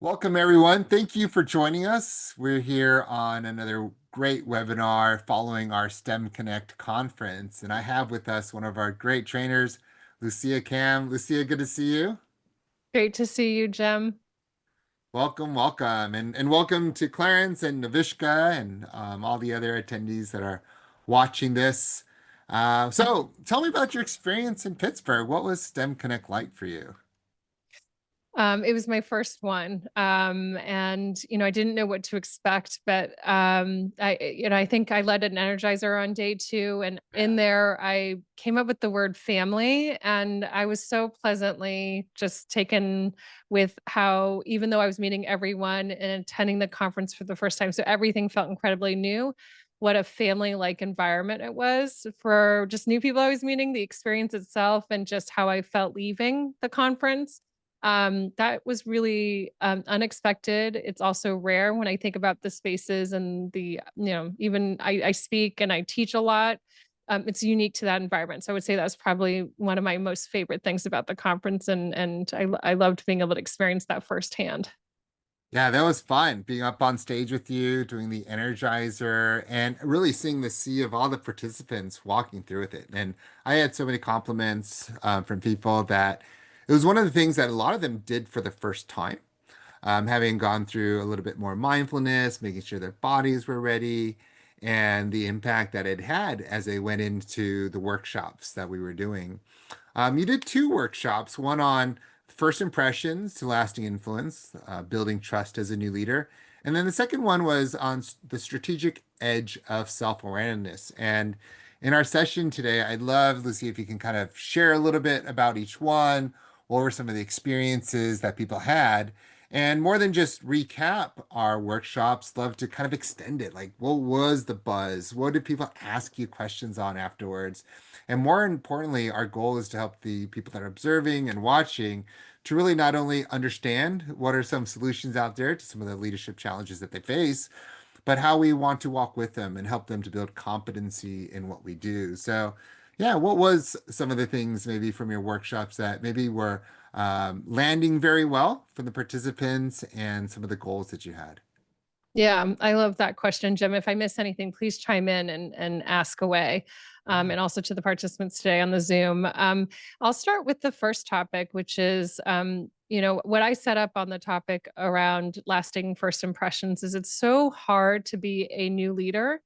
Welcome, everyone. Thank you for joining us. We're here on another great webinar following our STEM Connect conference. And I have with us one of our great trainers, Lucia Kamm. Lucia, good to see you. Great to see you, Jem. Welcome, welcome. And welcome to Clarence and Navishka and all the other attendees that are watching this. So tell me about your experience in Pittsburgh. What was STEM Connect like for you? It was my first one. And I didn't know what to expect, but I think I led an energizer on day two. And in there, I came up with the word family. And I was so pleasantly just taken with how, even though I was meeting everyone and attending the conference for the first time, so everything felt incredibly new. What a family-like environment it was for just new people I was meeting, the experience itself, and just how I felt leaving the conference. That was really unexpected. It's also rare when I think about the spaces and even I speak and I teach a lot. It's unique to that environment. So I would say that's probably one of my most favorite things about the conference, and I loved being able to experience that firsthand. Yeah, that was fun being up on stage with you, doing the Energizer, and really seeing the sea of all the participants walking through with it. And I had so many compliments from people that it was one of the things that a lot of them did for the first time, having gone through a little bit more mindfulness, making sure their bodies were ready, and the impact that it had as they went into the workshops that we were doing. You did two workshops, one on first impressions to lasting influence, building trust as a new leader. And then the second one was on the strategic edge of self-awareness. And in our session today, I'd love, Lucy, if you can kind of share a little bit about each one, what were some of the experiences that people had, and more than just recap our workshops, love to kind of extend it. Like, what was the buzz? What did people ask you questions on afterwards? And more importantly, our goal is to help the people that are observing and watching to really not only understand what are some solutions out there to some of the leadership challenges that they face, but how we want to walk with them and help them to build competency in what we do. So, yeah, what was some of the things maybe from your workshops that maybe were landing very well for the participants and some of the goals that you had? Yeah, I love that question, Jim. If I miss anything, please chime in and ask away. Yeah. And also to the participants today on the Zoom. I'll start with the first topic, which is, what I set up on the topic around lasting first impressions is it's so hard to be a new leader.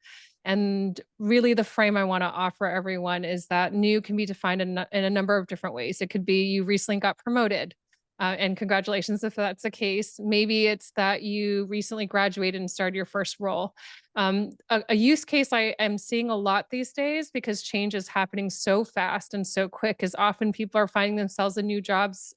And really, the frame I want to offer everyone is that new can be defined in a number of different ways. It could be you recently got promoted, and congratulations if that's the case. Maybe it's that you recently graduated and started your first role. A use case I am seeing a lot these days because change is happening so fast and so quick is often people are finding themselves in new jobs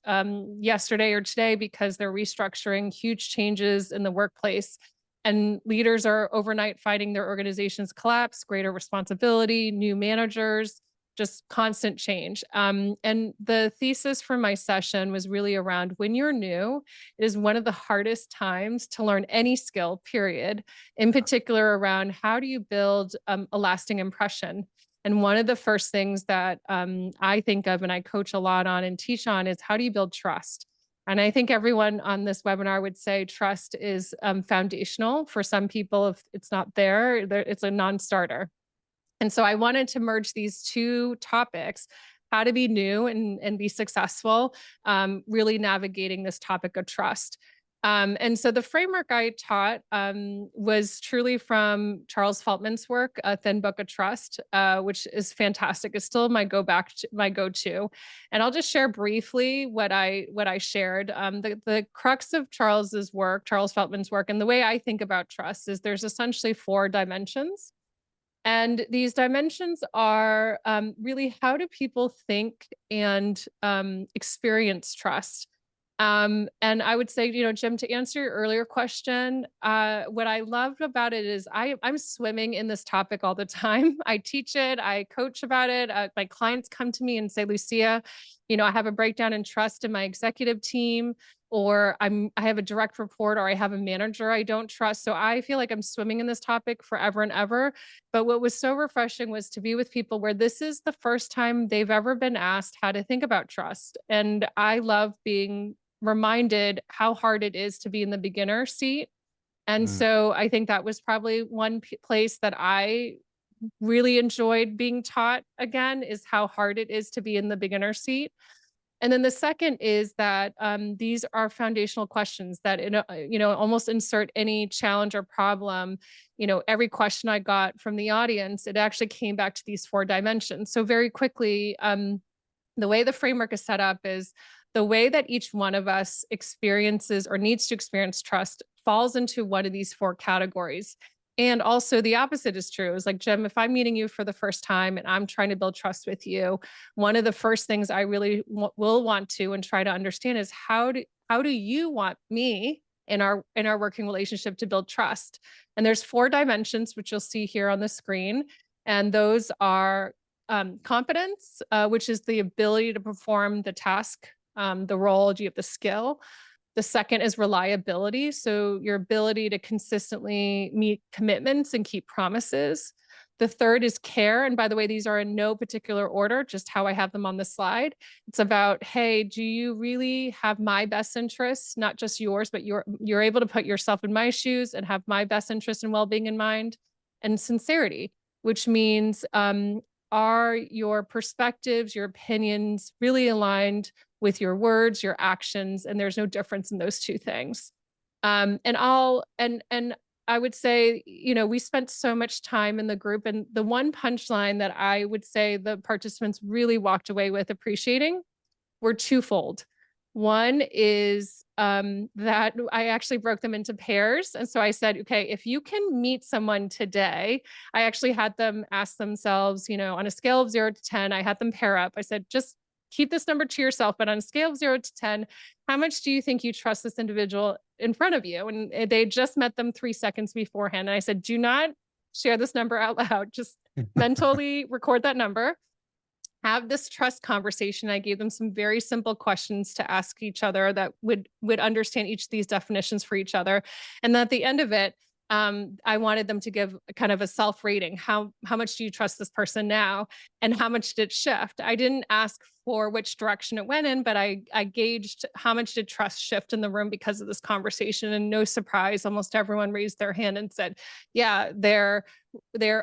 yesterday or today because they're restructuring huge changes in the workplace. And leaders are overnight finding their organizations collapse, greater responsibility, new managers, just constant change. And the thesis for my session was really around when you're new, it is one of the hardest times to learn any skill, period. In particular, around how do you build a lasting impression. And one of the first things that I think of and I coach a lot on and teach on is how do you build trust? And I think everyone on this webinar would say trust is foundational. For some people, if it's not there, it's a non starter. And so I wanted to merge these two topics, how to be new and be successful, really navigating this topic of trust. And so the framework I taught was truly from Charles Feltman's work, A Thin Book of Trust, which is fantastic. It's still my go-to. And I'll just share briefly what I shared. The crux of Charles Feltman's work, and the way I think about trust is there's essentially four dimensions. And these dimensions are really how do people think and experience trust? And I would say, Jim, to answer your earlier question, what I loved about it is I'm swimming in this topic all the time. I teach it, I coach about it. My clients come to me and say, Lucia, I have a breakdown in trust in my executive team, or I have a direct report, or I have a manager I don't trust. So I feel like I'm swimming in this topic forever and ever. But what was so refreshing was to be with people where this is the first time they've ever been asked how to think about trust. And I love being reminded how hard it is to be in the beginner seat. And Mm. so I think that was probably one place that I really enjoyed being taught again, is how hard it is to be in the beginner seat. And then the second is that these are foundational questions that, almost insert any challenge or problem. Every question I got from the audience, it actually came back to these four dimensions. So very quickly, the way the framework is set up is the way that each one of us experiences or needs to experience trust falls into one of these four categories. And also the opposite is true. It's like, Jim, if I'm meeting you for the first time and I'm trying to build trust with you, one of the first things I really will want to and try to understand is how do you want me in our working relationship to build trust? And there's four dimensions, which you'll see here on the screen. And those are competence, which is the ability to perform the task, the role. Do you have the skill? The second is reliability. So your ability to consistently meet commitments and keep promises. The third is care. And by the way, these are in no particular order, just how I have them on the slide. It's about, hey, do you really have my best interests, not just yours, but you're able to put yourself in my shoes and have my best interest and well-being in mind. And sincerity, which means are your perspectives, your opinions really aligned with your words, your actions, and there's no difference in those two things. And I would say, we spent so much time in the group, and the one punchline that I would say the participants really walked away with appreciating were twofold. One is that I actually broke them into pairs. And so I said, okay, if you can meet someone today, I actually had them ask themselves, on a scale of 0 to 10, I had them pair up. I said, just keep this number to yourself, but on a scale of 0 to 10, how much do you think you trust this individual in front of you? And they just met them 3 seconds beforehand. And I said, do not share this number out loud. Just mentally record that number, have this trust conversation. I gave them some very simple questions to ask each other that would understand each of these definitions for each other. And at the end of it, I wanted them to give kind of a self rating. How much do you trust this person now, and how much did it shift? I didn't ask for which direction it went in, but I gauged how much did trust shift in the room because of this conversation. And no surprise, almost everyone raised their hand and said, yeah, their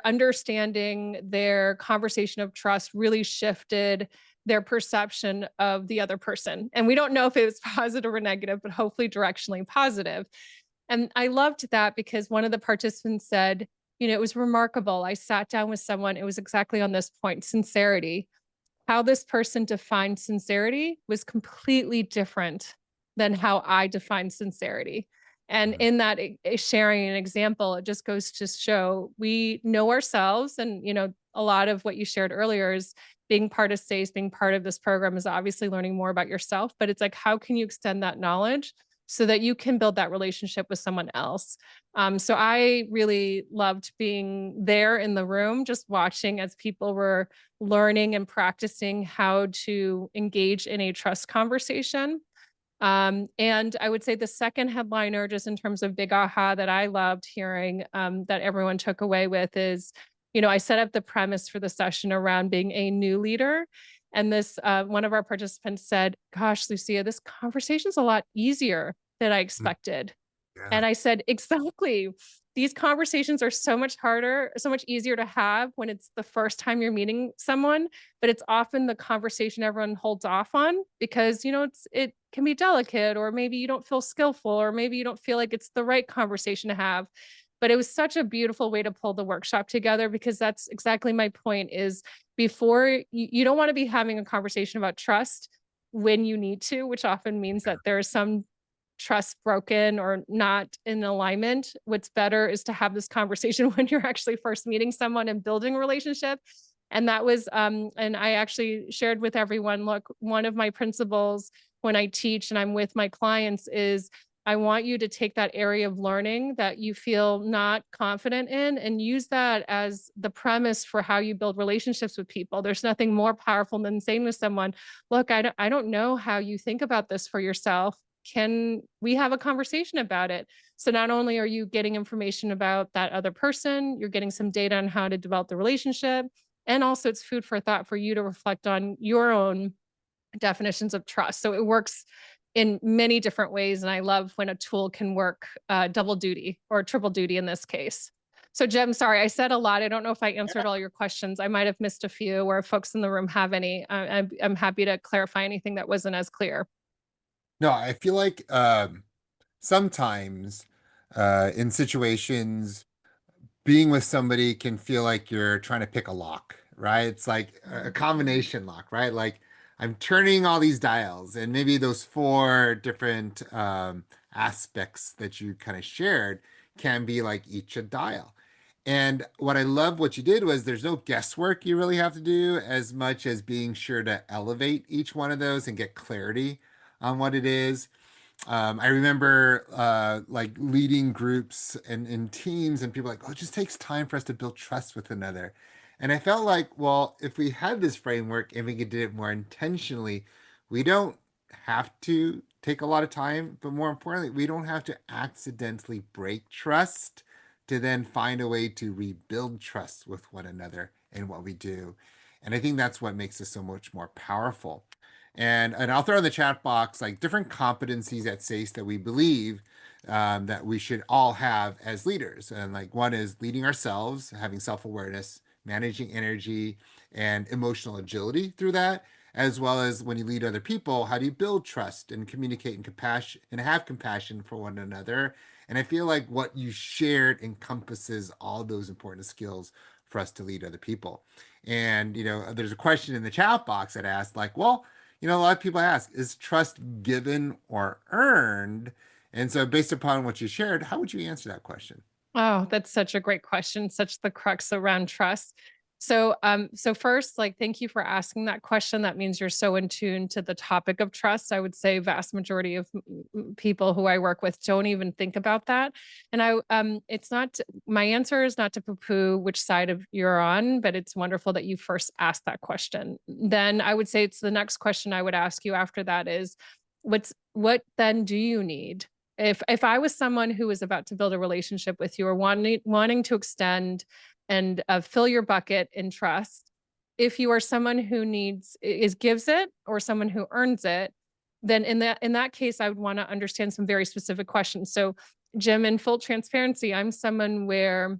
understanding, their conversation of trust really shifted their perception of the other person. And we don't know if it was positive or negative, but hopefully directionally positive. And I loved that because one of the participants said, it was remarkable. I sat down with someone, it was exactly on this point, sincerity. How this person defined sincerity was completely different than how I define sincerity. And Mm. in that sharing an example, it just goes to show we know ourselves. And, a lot of what you shared earlier is being part of SACE, being part of this program is obviously learning more about yourself, but it's like, how can you extend that knowledge so that you can build that relationship with someone else? So I really loved being there in the room, just watching as people were learning and practicing how to engage in a trust conversation. And I would say the second headliner, just in terms of big aha that I loved hearing, that everyone took away with is, I set up the premise for the session around being a new leader. And this, one of our participants said, gosh, Lucia, this conversation's a lot easier than I Mm. expected. Yeah. And I said, exactly. These conversations are so much harder, so much easier to have when it's the first time you're meeting someone, but it's often the conversation everyone holds off on because, it can be delicate, or maybe you don't feel skillful, or maybe you don't feel like it's the right conversation to have. But it was such a beautiful way to pull the workshop together, because that's exactly my point is before you don't want to be having a conversation about trust when you need to, which often means that there is some trust broken or not in alignment. What's better is to have this conversation when you're actually first meeting someone and building a relationship. And that was, and I actually shared with everyone, look, one of my principles when I teach and I'm with my clients is I want you to take that area of learning that you feel not confident in and use that as the premise for how you build relationships with people. There's nothing more powerful than saying to someone, look, I don't know how you think about this for yourself. Can we have a conversation about it? So not only are you getting information about that other person, you're getting some data on how to develop the relationship, and also it's food for thought for you to reflect on your own definitions of trust. So it works in many different ways. And I love when a tool can work double duty or triple duty in this case. So, Jem, sorry, I said a lot. I don't know if I answered all your questions. I might have missed a few, or if folks in the room have any. I'm happy to clarify anything that wasn't as clear. No, I feel like sometimes in situations being with somebody can feel like you're trying to pick a lock, right? It's like a combination lock, right? Like I'm turning all these dials, and maybe those four different aspects that you kind of shared can be like each a dial. And what I love what you did was there's no guesswork you really have to do as much as being sure to elevate each one of those and get clarity on what it is. I remember like leading groups and teams, and people like, oh, it just takes time for us to build trust with another. And I felt like, well, if we had this framework and we could do it more intentionally, we don't have to take a lot of time, but more importantly, we don't have to accidentally break trust to then find a way to rebuild trust with one another in what we do. And I think that's what makes us so much more powerful. And I'll throw in the chat box like different competencies at SACE that we believe that we should all have as leaders. And like one is leading ourselves, having self-awareness, managing energy and emotional agility through that, as well as when you lead other people, how do you build trust and communicate and compassion and have compassion for one another? And I feel like what you shared encompasses all those important skills for us to lead other people. And there's a question in the chat box that asked, like, well, a lot of people ask, is trust given or earned? And so, based upon what you shared, how would you answer that question? Oh, that's such a great question, such the crux around trust. So first, like, thank you for asking that question. That means you're so in tune to the topic of trust. I would say vast majority of people who I work with don't even think about that. And it's not, my answer is not to poo-poo which side of you're on, but it's wonderful that you first asked that question. Then I would say it's the next question I would ask you after that is, what then do you need? If I was someone who was about to build a relationship with you or wanting to extend and fill your bucket in trust, if you are someone who needs is gives it or someone who earns it, then in that case, I would want to understand some very specific questions. So, Jim, in full transparency, I'm someone where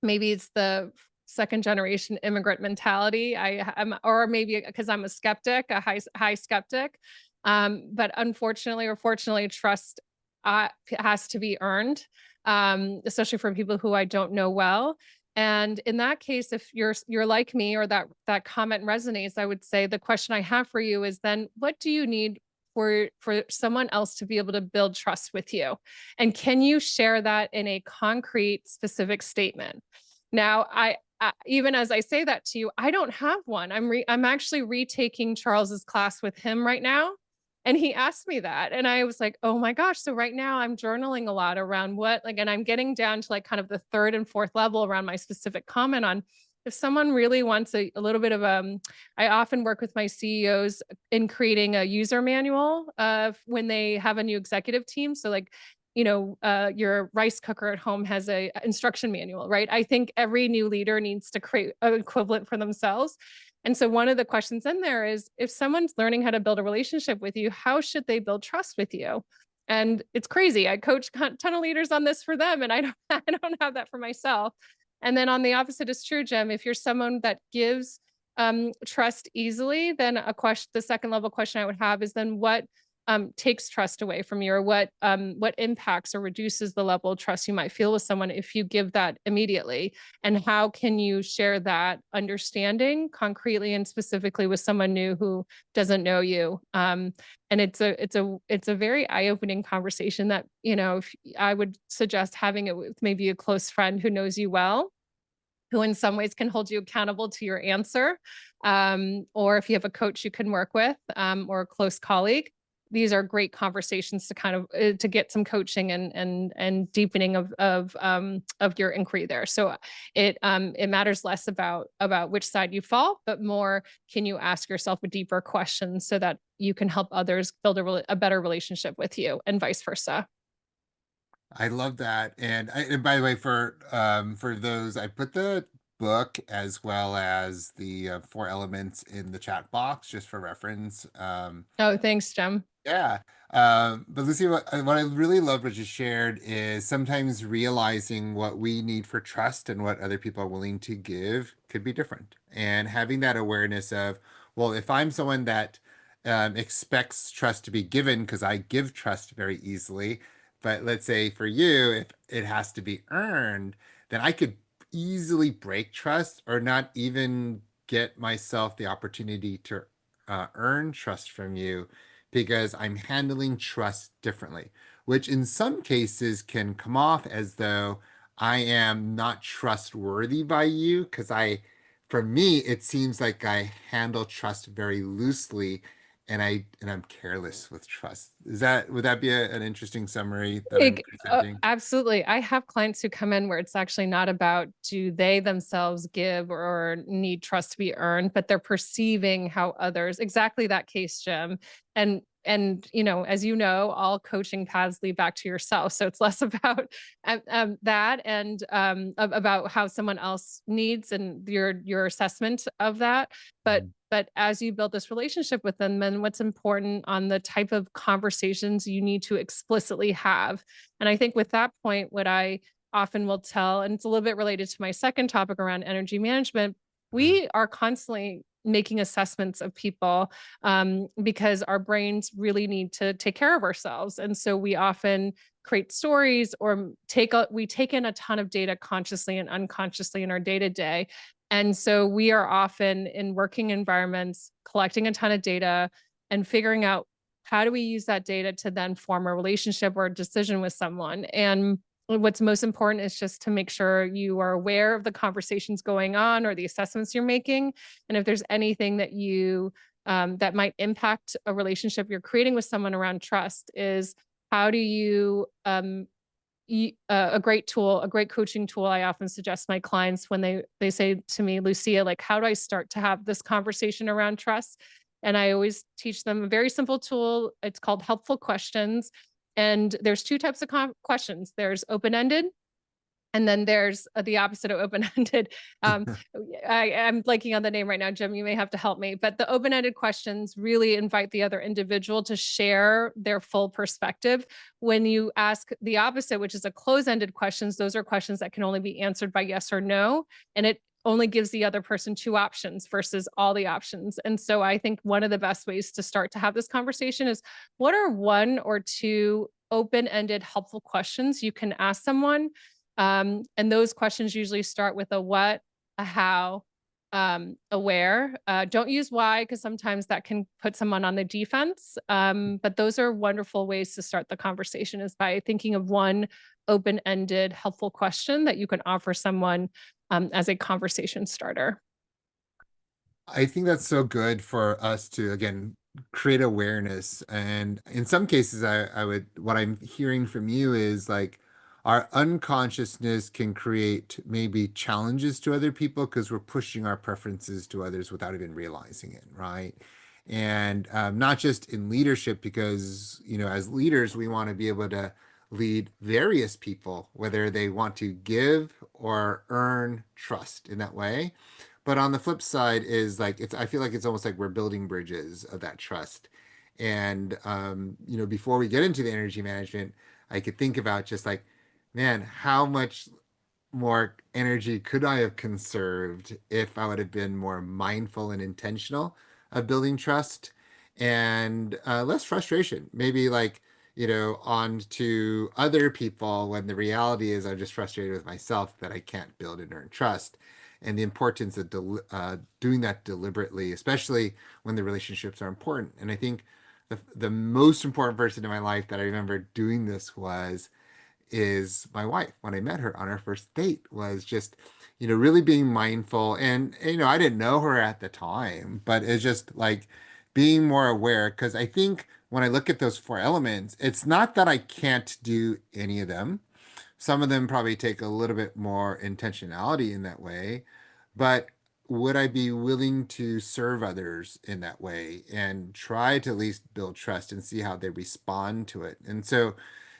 maybe it's the second generation immigrant mentality. I'm, or maybe because I'm a skeptic, a high skeptic. But unfortunately or fortunately, trust has to be earned, especially from people who I don't know well. And in that case, if you're like me or that comment resonates, I would say the question I have for you is then what do you need for someone else to be able to build trust with you? And can you share that in a concrete, specific statement? Now, even as I say that to you, I don't have one. I'm actually retaking Charles's class with him right now, and he asked me that, and I was like, "Oh my gosh!" So right now, I'm journaling a lot around what like, and I'm getting down to like kind of the third and fourth level around my specific comment on if someone really wants a little bit of I often work with my CEOs in creating a user manual of when they have a new executive team. So like your rice cooker at home has a instruction manual, right? I think every new leader needs to create an equivalent for themselves. And so one of the questions in there is if someone's learning how to build a relationship with you, how should they build trust with you? And it's crazy. I coach a ton of leaders on this for them, and I don't I don't have that for myself. And then on the opposite is true, Jim. If you're someone that gives trust easily, then the second level question I would have is then what takes trust away from you, or what impacts or reduces the level of trust you might feel with someone if you give that immediately, and how can you share that understanding concretely and specifically with someone new who doesn't know you. And it's a very eye-opening conversation that if I would suggest having it with maybe a close friend who knows you well, who in some ways can hold you accountable to your answer, or if you have a coach you can work with, or a close colleague. These are great conversations to kind of to get some coaching and deepening of your inquiry there. So it matters less about which side you fall, but more can you ask yourself a deeper question so that you can help others build a better relationship with you, and vice versa. I love that. And by the way, for those, I put the book as well as the four elements in the chat box just for reference. Oh, thanks, Jem. Yeah. But Lucy, what I really love what you shared is sometimes realizing what we need for trust and what other people are willing to give could be different. And having that awareness of, well, if I'm someone that expects trust to be given because I give trust very easily, but let's say for you, if it has to be earned, then I could easily break trust or not even get myself the opportunity to earn trust from you because I'm handling trust differently, which in some cases can come off as though I am not trustworthy by you because for me, it seems like I handle trust very loosely and I'm careless with trust. Would that be an interesting summary that I'm presenting? Absolutely. I have clients who come in where it's actually not about do they themselves give or need trust to be earned, but they're perceiving how others, exactly that case, Jim. And as you know, all coaching paths lead back to yourself. So it's less about that and about how someone else needs and your assessment of that. But as you build this relationship with them, then what's important on the type of conversations you need to explicitly have. And I think with that point, what I often will tell, and it's a little bit related to my second topic around energy management, Mhm. we are constantly making assessments of people because our brains really need to take care of ourselves. And so we often create stories or we take in a ton of data consciously and unconsciously in our day to day. And so we are often in working environments collecting a ton of data and figuring out how do we use that data to then form a relationship or a decision with someone. And what's most important is just to make sure you are aware of the conversations going on or the assessments you're making. And if there's anything that you that might impact a relationship you're creating with someone around trust, is how do you a great tool, a great coaching tool I often suggest my clients when they say to me, Lucia, like, how do I start to have this conversation around trust? And I always teach them a very simple tool. It's called helpful questions. And there's two types of questions. There's open-ended, and then there's the opposite of open-ended. Um, I'm blanking on the name right now, Jim. You may have to help me. But the open-ended questions really invite the other individual to share their full perspective. When you ask the opposite, which is a close-ended questions, those are questions that can only be answered by yes or no, and it only gives the other person two options versus all the options. And so I think one of the best ways to start to have this conversation is, what are one or two open-ended helpful questions you can ask someone, and those questions usually start with a what, a how, a where. Don't use why because sometimes that can put someone on the defense. But those are wonderful ways to start the conversation, is by thinking of one open-ended, helpful question that you can offer someone as a conversation starter. I think that's so good for us to, again, create awareness. And in some cases, what I'm hearing from you is like our unconsciousness can create maybe challenges to other people because we're pushing our preferences to others without even realizing it, right? And not just in leadership, because, as leaders, we want to be able to lead various people, whether they want to give or earn trust in that way. But on the flip side is like I feel like it's almost like we're building bridges of that trust. And before we get into the energy management, I could think about just like, man, how much more energy could I have conserved if I would have been more mindful and intentional of building trust and less frustration? Maybe like, on to other people when the reality is I'm just frustrated with myself that I can't build and earn trust. And the importance of doing that deliberately, especially when the relationships are important. And I think the most important person in my life that I remember doing this is my wife. When I met her on our first date, was just, really being mindful. And, I didn't know her at the time, but it's just like being more aware. Because I think when I look at those four elements, it's not that I can't do any of them. Some of them probably take a little bit more intentionality in that way, but would I be willing to serve others in that way and try to at least build trust and see how they respond to it? And so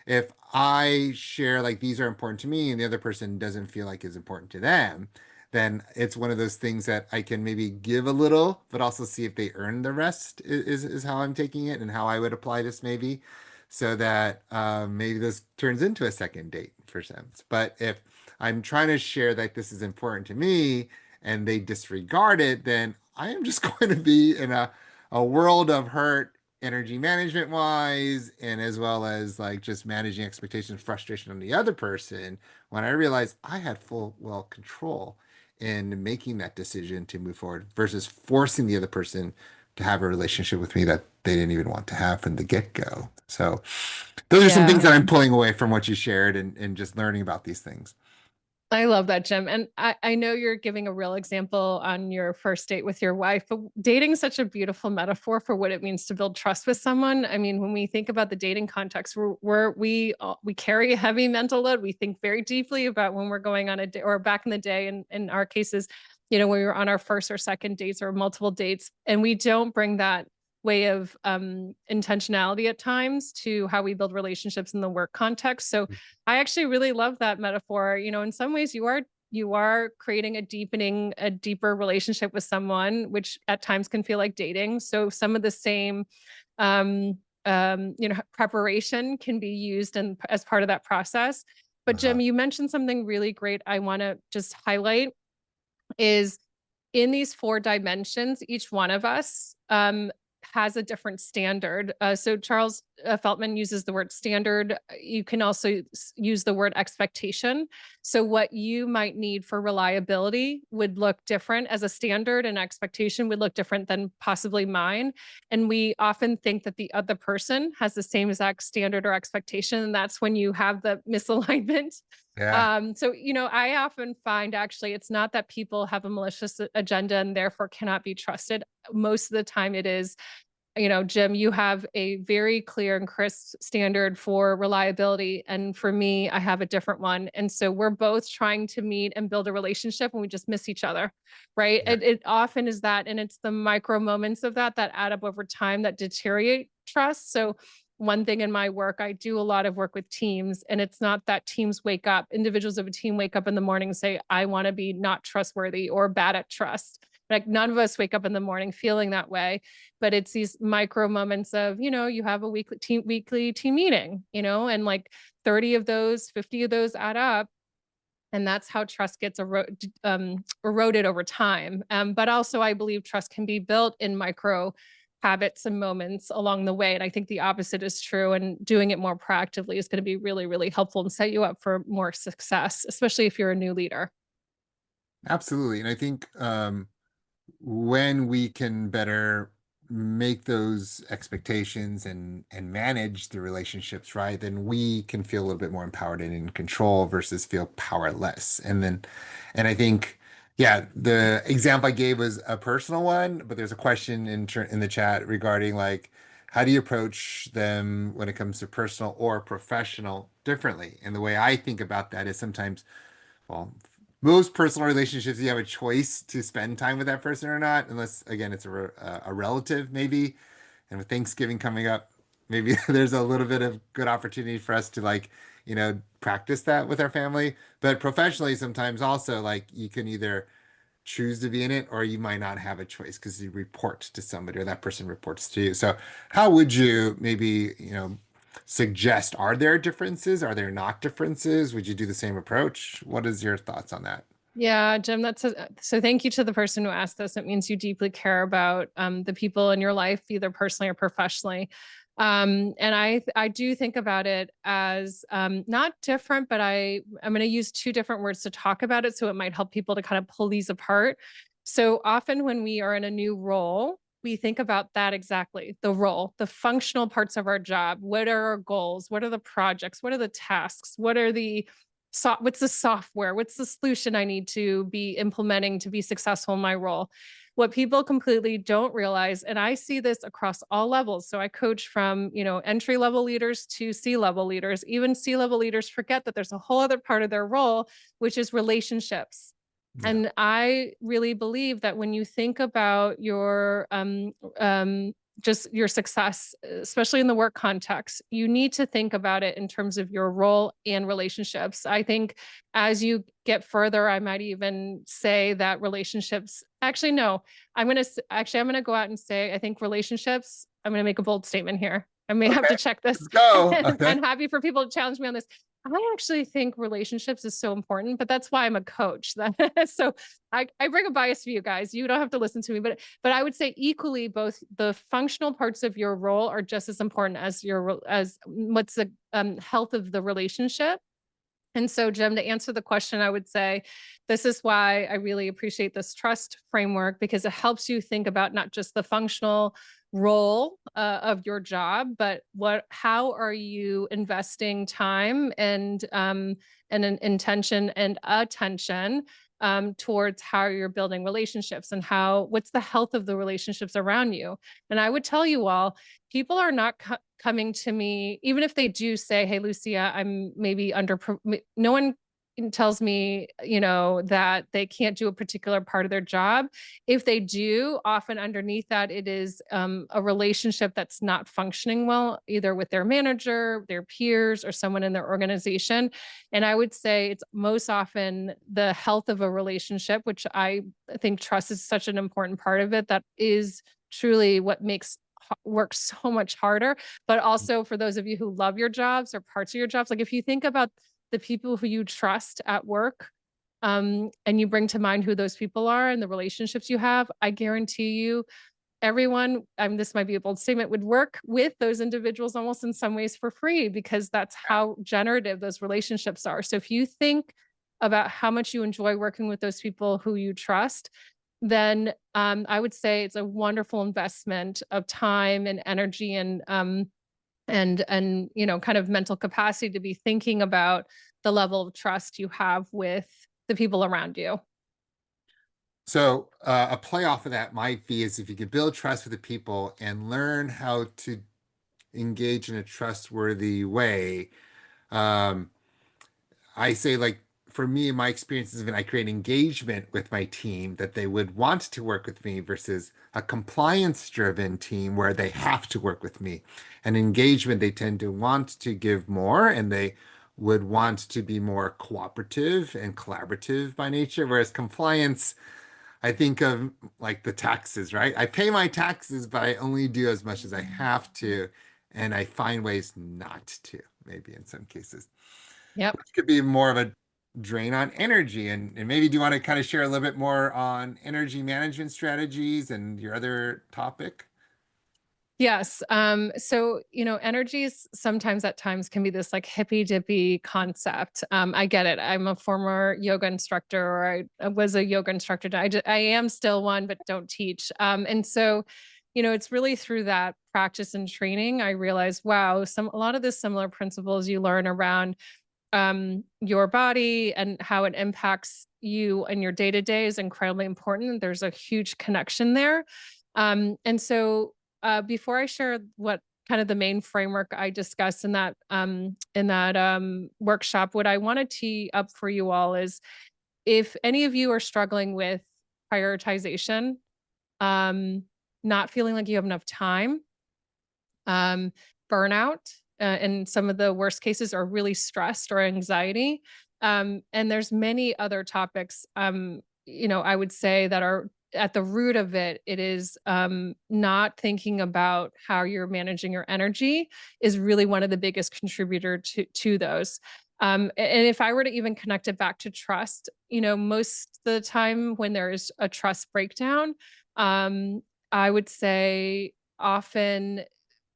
if I share like these are important to me and the other person doesn't feel like it's important to them, then it's one of those things that I can maybe give a little, but also see if they earn the rest is how I'm taking it and how I would apply this maybe, so that maybe this turns into a second date for Sims. But if I'm trying to share that this is important to me and they disregard it, then I am just going to be in a world of hurt energy management wise, and as well as like just managing expectations, frustration on the other person when I realized I had full well control in making that decision to move forward versus forcing the other person to have a relationship with me that they didn't even want to have from the get-go. So those are some things Yeah. that I'm pulling away from what you shared and just learning about these things. I love that, Jim. And I know you're giving a real example on your first date with your wife, but dating is such a beautiful metaphor for what it means to build trust with someone. I mean, when we think about the dating context, we carry a heavy mental load. We think very deeply about when we're going on a date, or back in the day, in our cases, when we were on our first or second dates or multiple dates, and we don't bring that way of intentionality at times to how we build relationships in the work context. So I actually really love that metaphor. In some ways you are creating a deeper relationship with someone, which at times can feel like dating. So some of the same um preparation can be used as part of that process. But Uh-huh. Jim, you mentioned something really great I want to just highlight is in these 4 dimensions, each one of us, has a different standard. So Charles Feltman uses the word standard. You can also use the word expectation. So what you might need for reliability would look different as a standard, and expectation would look different than possibly mine. And we often think that the other person has the same exact standard or expectation, and that's when you have the misalignment. Yeah. I often find actually it's not that people have a malicious agenda and therefore cannot be trusted. Most of the time it is, Jim, you have a very clear and crisp standard for reliability. And for me, I have a different one. And so we're both trying to meet and build a relationship and we just miss each other. Right. Yeah. It often is that. And it's the micro moments of that add up over time that deteriorate trust. So one thing in my work, I do a lot of work with teams, and it's not that individuals of a team wake up in the morning and say, I want to be not trustworthy or bad at trust. Like none of us wake up in the morning feeling that way, but it's these micro moments of, you have a weekly team meeting, and like 30 of those, 50 of those add up. And that's how trust gets eroded over time. But also, I believe trust can be built in micro habits and moments along the way. And I think the opposite is true. And doing it more proactively is going to be really, really helpful and set you up for more success, especially if you're a new leader. Absolutely. And I think when we can better make those expectations and manage the relationships right, then we can feel a little bit more empowered and in control versus feel powerless. And I think yeah, the example I gave was a personal one, but there's a question in the chat regarding like how do you approach them when it comes to personal or professional differently. And the way I think about that is sometimes, well, most personal relationships, you have a choice to spend time with that person or not, unless, again, it's a relative, maybe. And with Thanksgiving coming up, maybe there's a little bit of good opportunity for us to, like, practice that with our family. But professionally, sometimes also, like, you can either choose to be in it or you might not have a choice because you report to somebody or that person reports to you. So, how would you maybe, suggest, are there differences? Are there not differences? Would you do the same approach? What is your thoughts on that? Yeah, Jim, so thank you to the person who asked this. It means you deeply care about the people in your life, either personally or professionally. And I do think about it as not different, but I'm going to use 2 different words to talk about it, so it might help people to kind of pull these apart. So often when we are in a new role, we think about that exactly, the role, the functional parts of our job. What are our goals? What are the projects? What are the tasks? What's the software? What's the solution I need to be implementing to be successful in my role? What people completely don't realize, and I see this across all levels. So I coach from, entry level leaders to C-level leaders. Even C-level leaders forget that there's a whole other part of their role, which is relationships. Yeah. And I really believe that when you think about just your success, especially in the work context, you need to think about it in terms of your role and relationships. I think as you get further, I might even say that relationships, actually, no, I'm going to go out and say, I think relationships, I'm going to make a bold statement here. I may have Okay, to check this let's go. and Okay. I'm happy for people to challenge me on this. I actually think relationships is so important, but that's why I'm a coach. So I bring a bias for you guys. You don't have to listen to me, but I would say equally both the functional parts of your role are just as important as as what's the health of the relationship. And so, Jim, to answer the question, I would say this is why I really appreciate this trust framework because it helps you think about not just the functional role of your job, but how are you investing time and an intention and attention towards how you're building relationships and what's the health of the relationships around you. And I would tell you all, people are not coming to me, even if they do say, "Hey, Lucia, I'm maybe no one tells me, that they can't do a particular part of their job. If they do, often underneath that, it is a relationship that's not functioning well, either with their manager, their peers, or someone in their organization. And I would say it's most often the health of a relationship, which I think trust is such an important part of it. That is truly what makes work so much harder. But also for those of you who love your jobs or parts of your jobs, like if you think about the people who you trust at work, and you bring to mind who those people are and the relationships you have, I guarantee you everyone, this might be a bold statement, would work with those individuals almost in some ways for free because that's how generative those relationships are. So if you think about how much you enjoy working with those people who you trust, then I would say it's a wonderful investment of time and energy and kind of mental capacity to be thinking about the level of trust you have with the people around you. So a play off of that might be is if you can build trust with the people and learn how to engage in a trustworthy way. Um, I say like for me, my experiences have been I create engagement with my team that they would want to work with me versus a compliance-driven team where they have to work with me. And engagement, they tend to want to give more and they would want to be more cooperative and collaborative by nature, whereas compliance I think of like the taxes, right? I pay my taxes, but I only do as much as I have to, and I find ways not to, maybe in some cases. Yep. Which could be more of a drain on energy. And maybe do you want to kind of share a little bit more on energy management strategies and your other topic? Yes. So, energies sometimes at times can be this like hippy dippy concept. I get it. I'm a former yoga instructor, or I was a yoga instructor. I am still one, but don't teach. And so, it's really through that practice and training, I realized, wow, a lot of the similar principles you learn around your body and how it impacts you and your day to day is incredibly important. There's a huge connection there. And so, before I share what kind of the main framework I discussed in that workshop, what I want to tee up for you all is if any of you are struggling with prioritization, um, not feeling like you have enough time, um, burnout, and some of the worst cases are really stressed or anxiety. And there's many other topics, I would say that are at the root of it. It is not thinking about how you're managing your energy is really one of the biggest contributor to those. And if I were to even connect it back to trust, most of the time when there's a trust breakdown, I would say often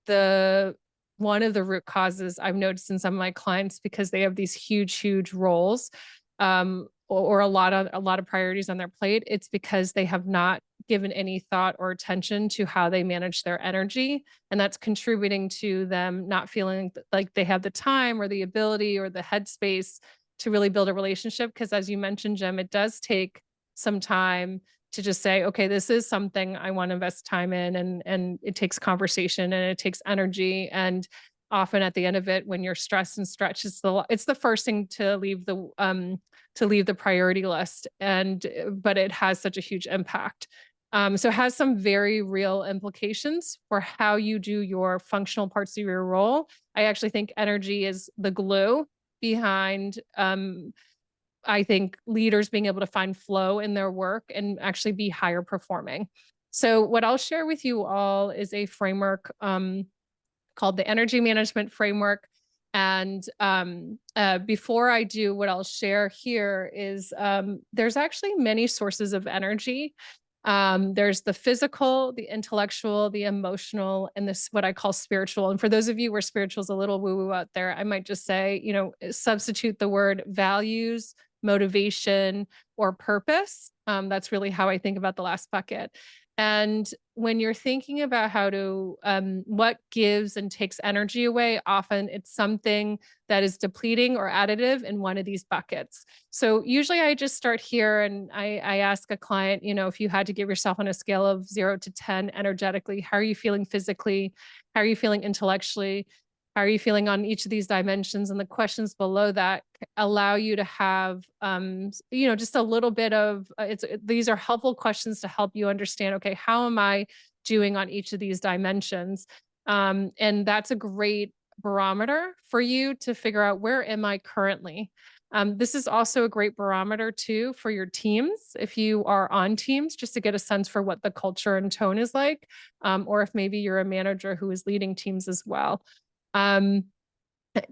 the one of the root causes I've noticed in some of my clients because they have these huge roles, or a lot of priorities on their plate, it's because they have not given any thought or attention to how they manage their energy, and that's contributing to them not feeling like they have the time or the ability or the headspace to really build a relationship. Because as you mentioned, Jim, it does take some time to just say, okay, this is something I want to invest time in, and it takes conversation and it takes energy. And often at the end of it, when you're stressed and stretched, it's the first thing to leave the priority list. And but it has such a huge impact. So it has some very real implications for how you do your functional parts of your role. I actually think energy is the glue behind I think leaders being able to find flow in their work and actually be higher performing. So, what I'll share with you all is a framework called the Energy Management Framework. And before I do, what I'll share here is there's actually many sources of energy. There's the physical, the intellectual, the emotional, and this what I call spiritual. And for those of you where spiritual is a little woo woo out there, I might just say, substitute the word values, motivation, or purpose. That's really how I think about the last bucket. And when you're thinking about how to, what gives and takes energy away, often it's something that is depleting or additive in one of these buckets. So usually I just start here and I ask a client, if you had to give yourself on a scale of 0 to 10 energetically, how are you feeling physically? How are you feeling intellectually? How are you feeling on each of these dimensions? And the questions below that allow you to have, just a little bit of these are helpful questions to help you understand, okay, how am I doing on each of these dimensions? And that's a great barometer for you to figure out where am I currently. This is also a great barometer too for your teams if you are on teams, just to get a sense for what the culture and tone is like, or if maybe you're a manager who is leading teams as well. Um,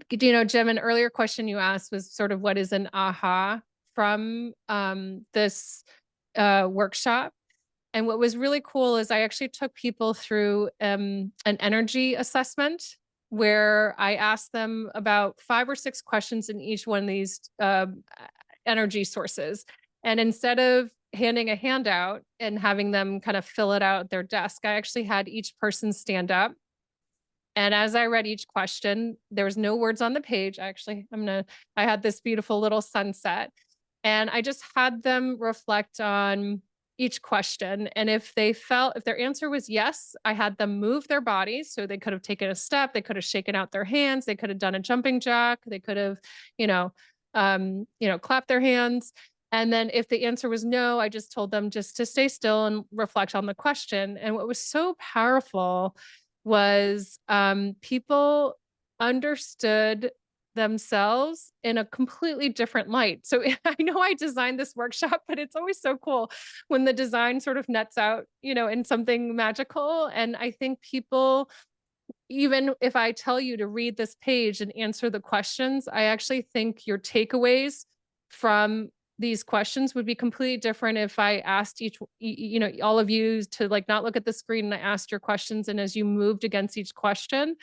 Jim, an earlier question you asked was sort of what is an aha from this workshop. And what was really cool is I actually took people through an energy assessment where I asked them about 5 or 6 questions in each one of these energy sources. And instead of handing a handout and having them kind of fill it out at their desk, I actually had each person stand up, and as I read each question, there was no words on the page. Actually, I had this beautiful little sunset, and I just had them reflect on each question. And if if their answer was yes, I had them move their bodies. So they could have taken a step, they could have shaken out their hands, they could have done a jumping jack, they could have, clapped their hands. And then if the answer was no, I just told them just to stay still and reflect on the question. And what was so powerful was people understood themselves in a completely different light. So I know I designed this workshop, but it's always so cool when the design sort of nets out, in something magical. And I think people, even if I tell you to read this page and answer the questions, I actually think your takeaways from these questions would be completely different if I asked all of you to like not look at the screen and I asked your questions. And as you moved against each question,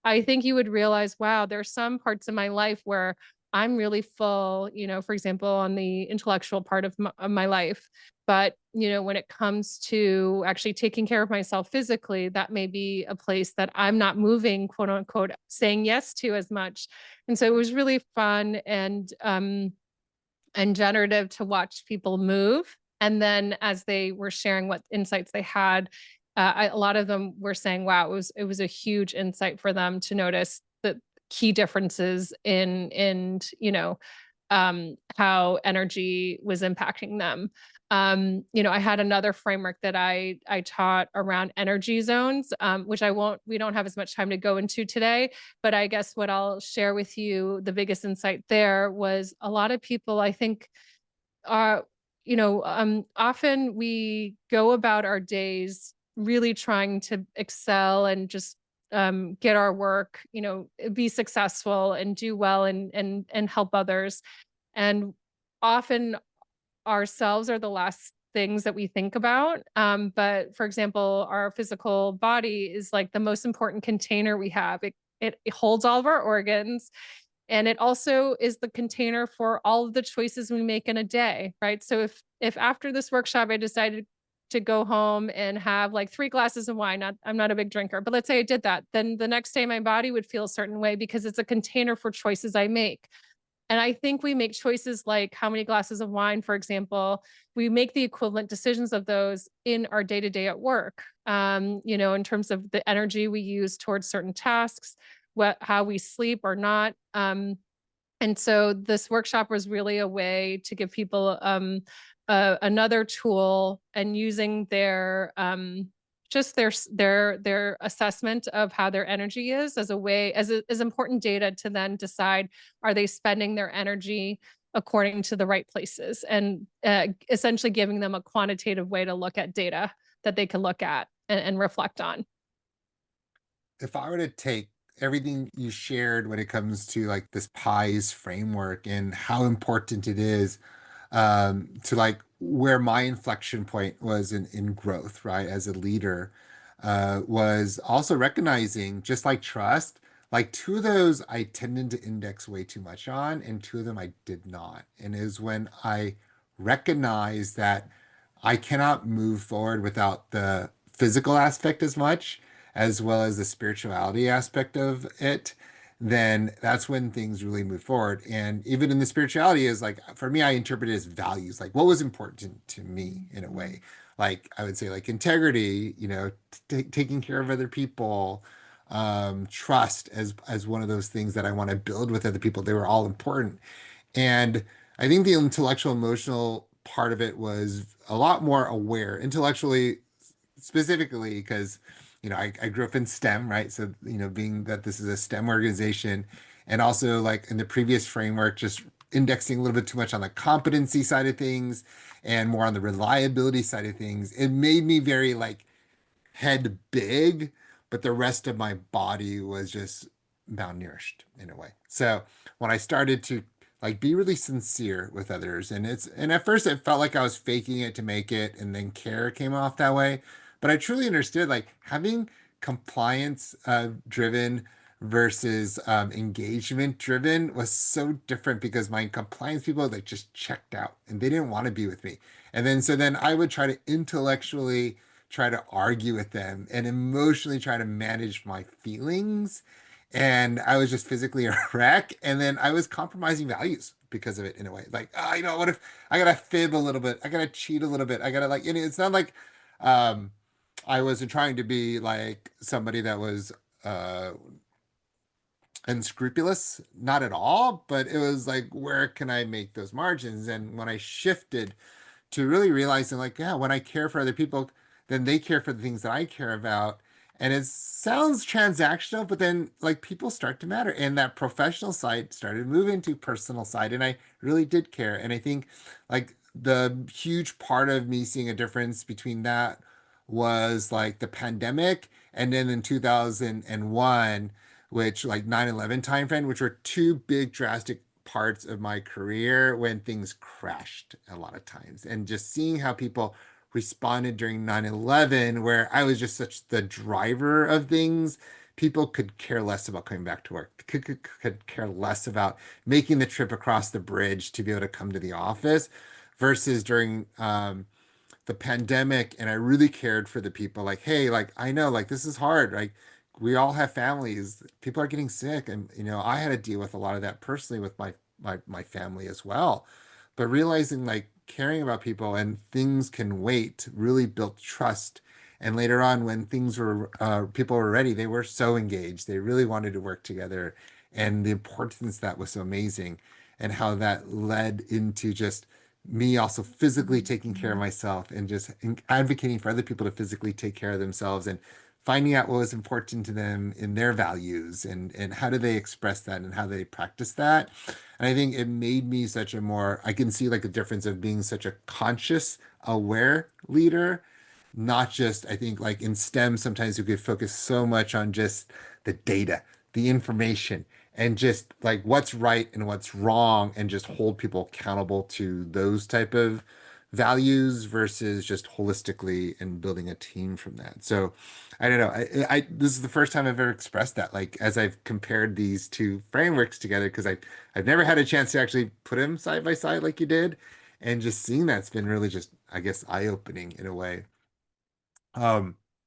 I think you would realize, wow, there are some parts of my life where I'm really full, for example, on the intellectual part of my life. But, when it comes to actually taking care of myself physically, that may be a place that I'm not moving, quote unquote, saying yes to as much. And so it was really fun and generative to watch people move. And then as they were sharing what insights they had, a lot of them were saying, "Wow, it was a huge insight for them to notice the key differences in how energy was impacting them." I had another framework that I taught around energy zones, which we don't have as much time to go into today, but I guess what I'll share with you, the biggest insight there was a lot of people, I think, are, often we go about our days really trying to excel and just get our work, be successful and do well and help others. And often ourselves are the last things that we think about. But for example, our physical body is like the most important container we have. It holds all of our organs, and it also is the container for all of the choices we make in a day, right? So if after this workshop I decided to go home and have like 3 glasses of wine, I'm not a big drinker, but let's say I did that, then the next day my body would feel a certain way because it's a container for choices I make. And I think we make choices like how many glasses of wine, for example, we make the equivalent decisions of those in our day to day at work, in terms of the energy we use towards certain tasks, how we sleep or not. And so this workshop was really a way to give people another tool and using their just their assessment of how their energy is as a way as important data to then decide, are they spending their energy according to the right places, and essentially giving them a quantitative way to look at data that they can look at and reflect on. If I were to take everything you shared when it comes to like this pies framework and how important it is to like where my inflection point was in growth, right, as a leader, was also recognizing, just like trust, like two of those I tended to index way too much on, and two of them I did not. And is when I recognized that I cannot move forward without the physical aspect as much, as well as the spirituality aspect of it, then that's when things really move forward. And even in the spirituality is like, for me, I interpret it as values, like what was important to me in a way. Like I would say like integrity, taking care of other people, trust as one of those things that I want to build with other people. They were all important. And I think the intellectual emotional part of it was a lot more aware intellectually, specifically because I grew up in STEM, right? So being that this is a STEM organization, and also like in the previous framework, just indexing a little bit too much on the competency side of things and more on the reliability side of things, it made me very like head big, but the rest of my body was just malnourished in a way. So when I started to like be really sincere with others, and at first it felt like I was faking it to make it, and then care came off that way. But I truly understood like having compliance driven versus engagement driven was so different, because my compliance people like just checked out and they didn't want to be with me. And then so then I would try to intellectually try to argue with them and emotionally try to manage my feelings. And I was just physically a wreck. And then I was compromising values because of it in a way. Like, what if I gotta fib a little bit? I gotta cheat a little bit. I gotta like, it's not like um I wasn't trying to be like somebody that was uh unscrupulous, not at all, but it was like, where can I make those margins? And when I shifted to really realizing like, yeah, when I care for other people, then they care for the things that I care about. And it sounds transactional, but then like people start to matter. And that professional side started moving to personal side. And I really did care. And I think like the huge part of me seeing a difference between that was like the pandemic, and then in 2001, which like 9/11 timeframe, which were two big drastic parts of my career when things crashed a lot of times. And just seeing how people responded during 9/11, where I was just such the driver of things, people could care less about coming back to work, could care less about making the trip across the bridge to be able to come to the office, versus during the pandemic. And I really cared for the people, like, hey, like I know like this is hard, like we all have families, people are getting sick, and I had to deal with a lot of that personally with my family as well. But realizing like caring about people and things can wait really built trust. And later on, when things were people were ready, they were so engaged, they really wanted to work together. And the importance that was so amazing, and how that led into just me also physically taking care of myself, and just advocating for other people to physically take care of themselves, and finding out what was important to them in their values, and how do they express that and how they practice that. And I think it made me such a more, I can see like the difference of being such a conscious, aware leader. Not just, I think like in STEM, sometimes we could focus so much on just the data, the information, and just like what's right and what's wrong, and just hold people accountable to those type of values, versus just holistically and building a team from that. So I don't know. This is the first time I've ever expressed that, like as I've compared these two frameworks together, because I've never had a chance to actually put them side by side like you did. And just seeing that's been really just, I guess, eye-opening in a way.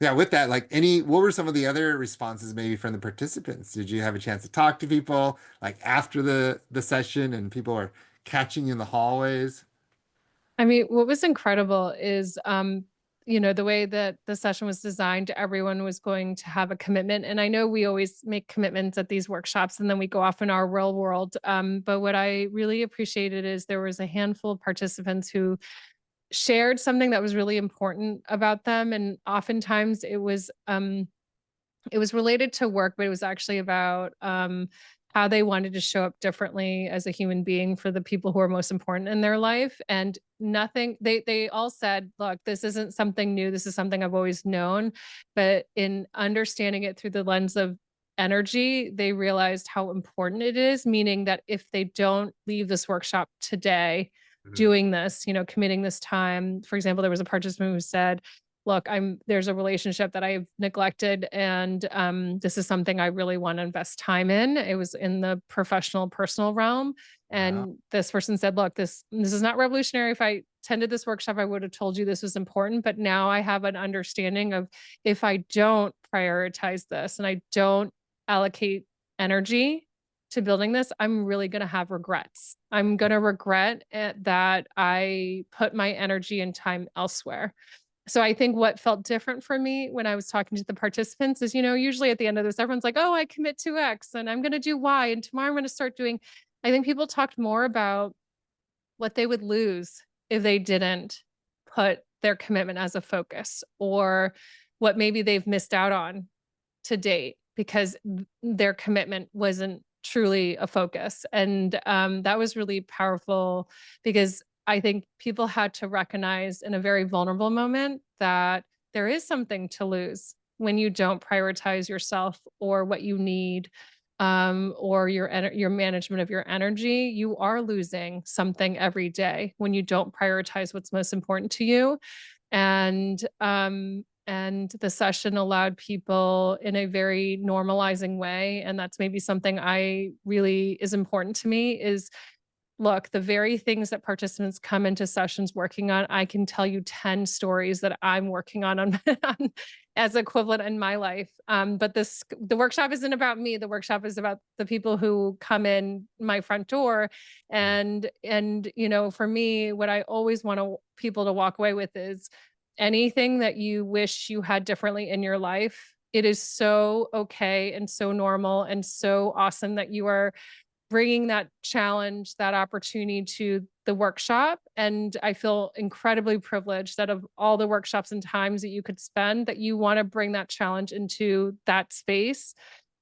Yeah, with that, like what were some of the other responses maybe from the participants? Did you have a chance to talk to people like after the session, and people are catching you in the hallways? I mean, what was incredible is, the way that the session was designed, everyone was going to have a commitment. And I know we always make commitments at these workshops and then we go off in our real world. But what I really appreciated is there was a handful of participants who shared something that was really important about them, and oftentimes it was related to work, but it was actually about, how they wanted to show up differently as a human being for the people who are most important in their life, and nothing they all said, "Look, this isn't something new, this is something I've always known," but in understanding it through the lens of energy, they realized how important it is, meaning that if they don't leave this workshop today Mhm. doing this, committing this time. For example, there was a participant who said, look, there's a relationship that I've neglected, and this is something I really want to invest time in. It was in the professional, personal realm. Yeah. And this person said, look, this is not revolutionary. If I attended this workshop, I would have told you this was important. But now I have an understanding of if I don't prioritize this and I don't allocate energy to building this, I'm really going to have regrets. I'm going to regret that I put my energy and time elsewhere. So I think what felt different for me when I was talking to the participants is, usually at the end of this, everyone's like, oh, I commit to X and I'm going to do Y. And tomorrow I'm going to start doing. I think people talked more about what they would lose if they didn't put their commitment as a focus, or what maybe they've missed out on to date because their commitment wasn't truly a focus. And that was really powerful because I think people had to recognize in a very vulnerable moment that there is something to lose when you don't prioritize yourself or what you need, or your management of your energy. You are losing something every day when you don't prioritize what's most important to you. And the session allowed people in a very normalizing way, and that's maybe something I really is important to me is, look, the very things that participants come into sessions working on, I can tell you 10 stories that I'm working on on as equivalent in my life. But the workshop isn't about me. The workshop is about the people who come in my front door. Mhm. And for me, what I always want people to walk away with is anything that you wish you had differently in your life. It is so okay and so normal and so awesome that you are bringing that challenge, that opportunity to the workshop. And I feel incredibly privileged that of all the workshops and times that you could spend, that you want to bring that challenge into that space.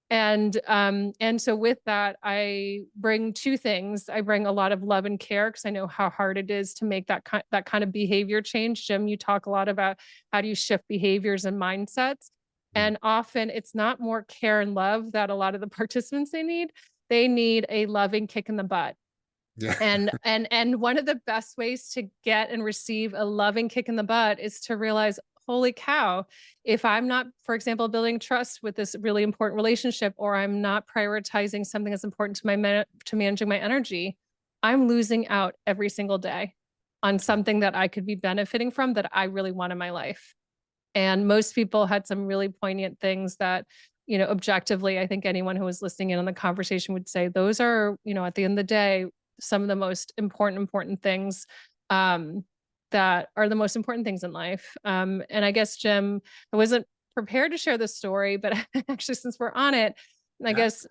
And so with that, I bring two things. I bring a lot of love and care because I know how hard it is to make that kind of behavior change. Jim, you talk a lot about how do you shift behaviors and mindsets. Mhm. And often it's not more care and love that a lot of the participants they need. They need a loving kick in the butt. Yeah. And one of the best ways to get and receive a loving kick in the butt is to realize, holy cow, if I'm not, for example, building trust with this really important relationship, or I'm not prioritizing something that's important to to managing my energy, I'm losing out every single day on Yeah. something that I could be benefiting from that I really want in my life. And most people had some really poignant things that, objectively, I think anyone who was listening in on the conversation would say those are, at the end of the day, some of the most important things, um, that are the most important things in life. And I guess, Jim, I wasn't prepared to share this story, but actually, since we're on it, I Yeah. guess,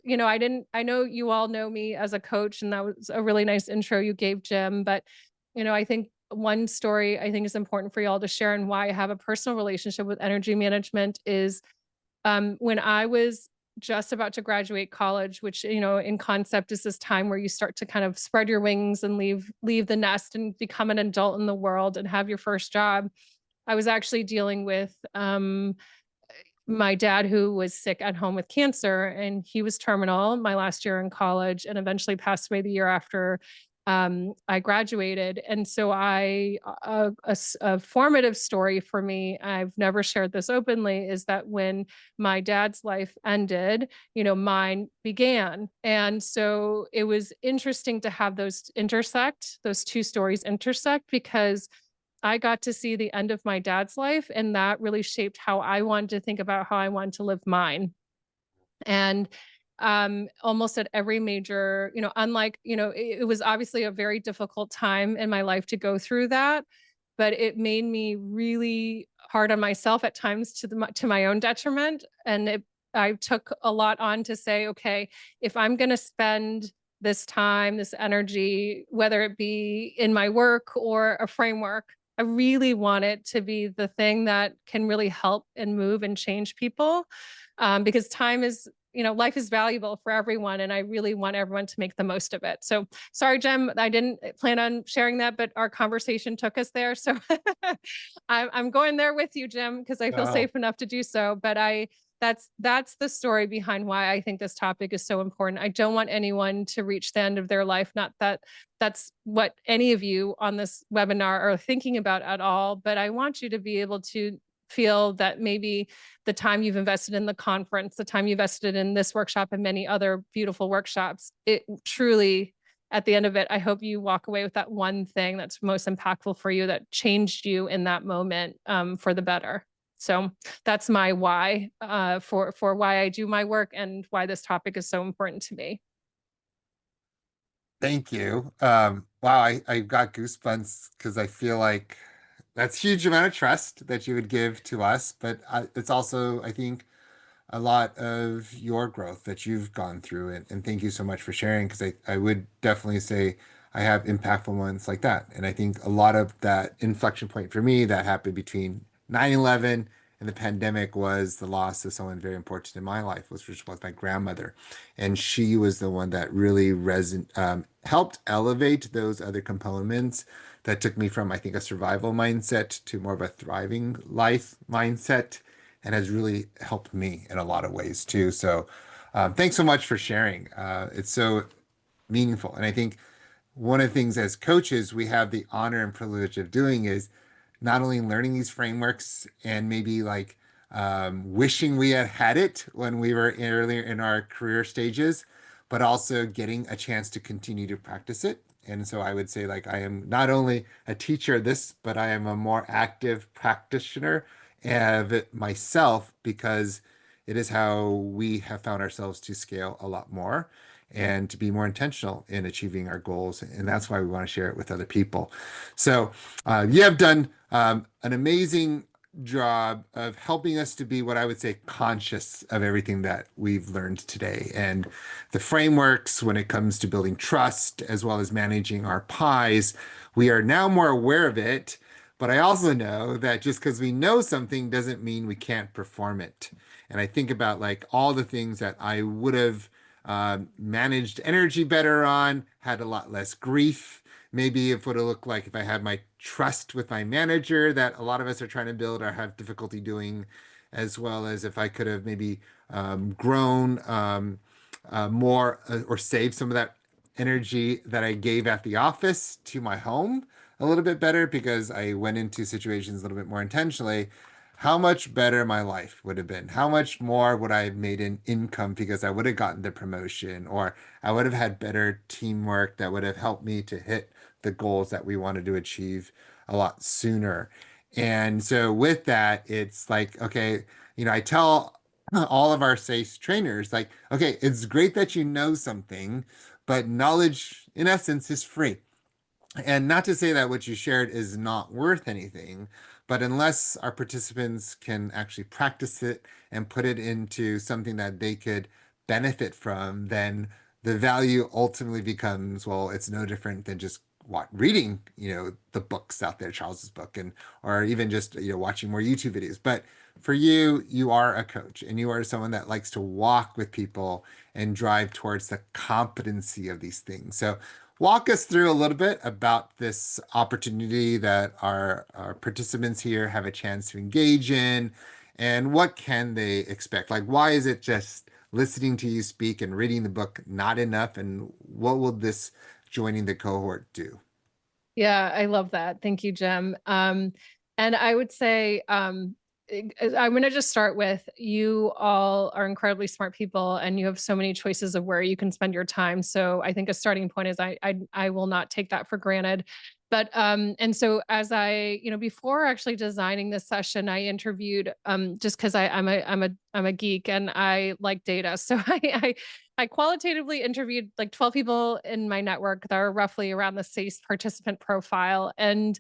I know you all know me as a coach, and that was a really nice intro you gave, Jim. But, I think one story I think is important for y'all to share and why I have a personal relationship with energy management is, when I was just about to graduate college, which, in concept is this time where you start to kind of spread your wings and leave the nest and become an adult in the world and have your first job. I was actually dealing with my dad, who was sick at home with cancer, and he was terminal my last year in college and eventually passed away the year after I graduated. And so a formative story for me, I've never shared this openly, is that when my dad's life ended, mine began. And so it was interesting to have those two stories intersect, because I got to see the end of my dad's life, and that really shaped how I wanted to think about how I wanted to live mine. And almost at every major, unlike, it was obviously a very difficult time in my life to go through that, but it made me really hard on myself at times to my own detriment. And I took a lot on to say, okay, if I'm going to spend this time, this energy, whether it be in my work or a framework, I really want it to be the thing that can really help and move and change people, because time is, life is valuable for everyone, and I really want everyone to make the most of it. So, sorry, Jem, I didn't plan on sharing that, but our conversation took us there. So, I'm going there with you, Jim, because I feel Oh, safe enough to do so. But that's the story behind why I think this topic is so important. I don't want anyone to reach the end of their life. Not that that's what any of you on this webinar are thinking about at all, but I want you to be able to feel that maybe the time you've invested in the conference, the time you invested in this workshop and many other beautiful workshops, it truly, at the end of it, I hope you walk away with that one thing that's most impactful for you, that changed you in that moment, for the better. So that's my why, for why I do my work and why this topic is so important to me. thank you. Wow, I got goosebumps because I feel like that's huge amount of trust that you would give to us, but it's also, I think, a lot of your growth that you've gone through. And thank you so much for sharing, because I would definitely say I have impactful moments like that. And I think a lot of that inflection point for me that happened between 9/11 and the pandemic was the loss of someone very important in my life, which was my grandmother. And she was the one that really helped elevate those other components that took me from, I think, a survival mindset to more of a thriving life mindset, and has really helped me in a lot of ways too. So, thanks so much for sharing. It's so meaningful. And I think one of the things as coaches we have the honor and privilege of doing is not only learning these frameworks and maybe like wishing we had had it when we were earlier in our career stages, but also getting a chance to continue to practice it. And so I would say, like, I am not only a teacher of this, but I am a more active practitioner of it myself, because it is how we have found ourselves to scale a lot more and to be more intentional in achieving our goals. And that's why we want to share it with other people. So you have done an amazing job of helping us to be what I would say conscious of everything that we've learned today, and the frameworks when it comes to building trust as well as managing our pies. We are now more aware of it, but I also know that just because we know something doesn't mean we can't perform it. And I think about like all the things that I would have managed energy better on, had a lot less grief. Maybe it would have looked like if I had my trust with my manager that a lot of us are trying to build or have difficulty doing, as well as if I could have maybe grown more or saved some of that energy that I gave at the office to my home a little bit better, because I went into situations a little bit more intentionally. How much better my life would have been. How much more would I have made in income because I would have gotten the promotion, or I would have had better teamwork that would have helped me to hit the goals that we wanted to achieve a lot sooner. And so with that, it's like, okay, I tell all of our SACE trainers, like, okay, it's great that you know something, but knowledge in essence is free. And not to say that what you shared is not worth anything, but unless our participants can actually practice it and put it into something that they could benefit from, then the value ultimately becomes, well, it's no different than just reading, the books out there, Charles's book, and or even just, watching more YouTube videos. But for you, you are a coach and you are someone that likes to walk with people and drive towards the competency of these things. So walk us through a little bit about this opportunity that our participants here have a chance to engage in, and what can they expect? Like, why is it just listening to you speak and reading the book not enough? And what will this joining the cohort do? Yeah, I love that. Thank you, Jem. And I would say, I'm going to just start with, you all are incredibly smart people and you have so many choices of where you can spend your time. So I think a starting point is I will not take that for granted. But and so as before actually designing this session, I interviewed, just because I'm a geek and I like data. So I qualitatively interviewed like 12 people in my network that are roughly around the SACE participant profile. And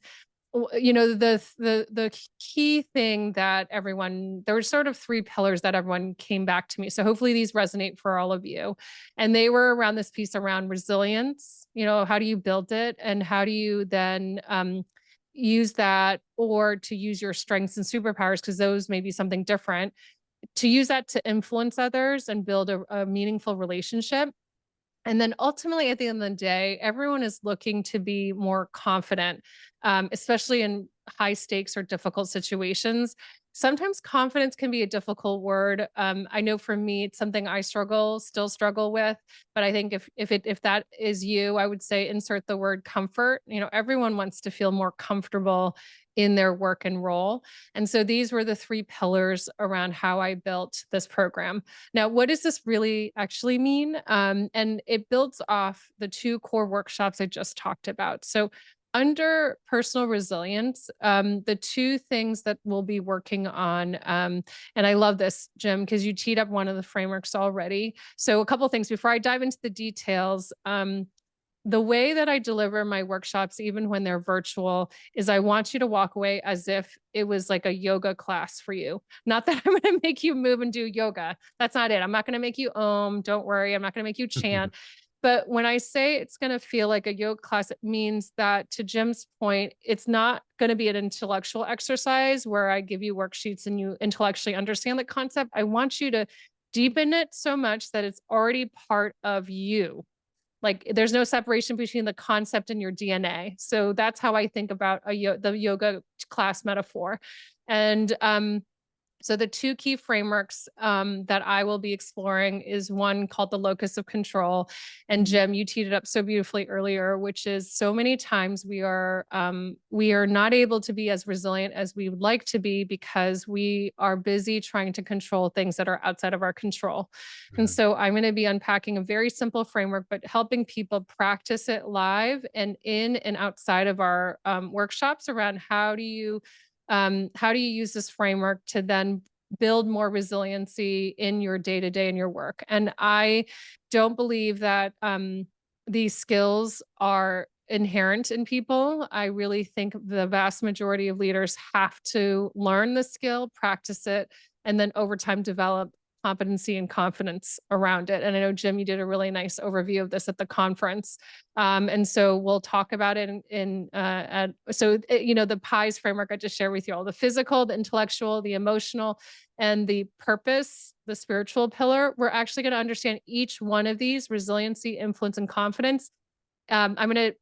the key thing that everyone, there were sort of three pillars that everyone came back to me. So hopefully these resonate for all of you. And they were around this piece around resilience. How do you build it? And how do you then use that, or to use your strengths and superpowers, because those may be something different, to use that to influence others and build a meaningful relationship. And then ultimately, at the end of the day, everyone is looking to be more confident, especially in high stakes or difficult situations. Sometimes confidence can be a difficult word. I know for me, it's something I still struggle with. But I think if that is you, I would say insert the word comfort. You know, everyone wants to feel more comfortable in their work and role. And so these were the three pillars around how I built this program. Now, what does this really actually mean? And it builds off the two core workshops I just talked about. So, under personal resilience, the two things that we'll be working on, and I love this, Jim, because you teed up one of the frameworks already. So, a couple things before I dive into the details. The way that I deliver my workshops, even when they're virtual, is I want you to walk away as if it was like a yoga class for you. Not that I'm going to make you move and do yoga. That's not it. I'm not going to make you don't worry. I'm not going to make you chant. But when I say it's going to feel like a yoga class, it means that, to Jim's point, it's not going to be an intellectual exercise where I give you worksheets and you intellectually understand the concept. I want you to deepen it so much that it's already part of you. Like, there's no separation between the concept and your DNA. So that's how I think about the yoga class metaphor. And so the two key frameworks that I will be exploring is one called the locus of control. And Jim, you teed it up so beautifully earlier, which is so many times we are not able to be as resilient as we would like to be because we are busy trying to control things that are outside of our control. And Mhm. so I'm going to be unpacking a very simple framework, but helping people practice it live and in and outside of our workshops around how do you use this framework to then build more resiliency in your day to day in your work? And I don't believe that these skills are inherent in people. I really think the vast majority of leaders have to learn the skill, practice it, and then over time develop competency and confidence around it. And I know, Jim, you did a really nice overview of this at the conference. And so we'll talk about it the pies framework I just shared with you all: the physical, the intellectual, the emotional, and the purpose, the spiritual pillar. We're actually going to understand each one of these: resiliency, influence, and confidence. I'm going to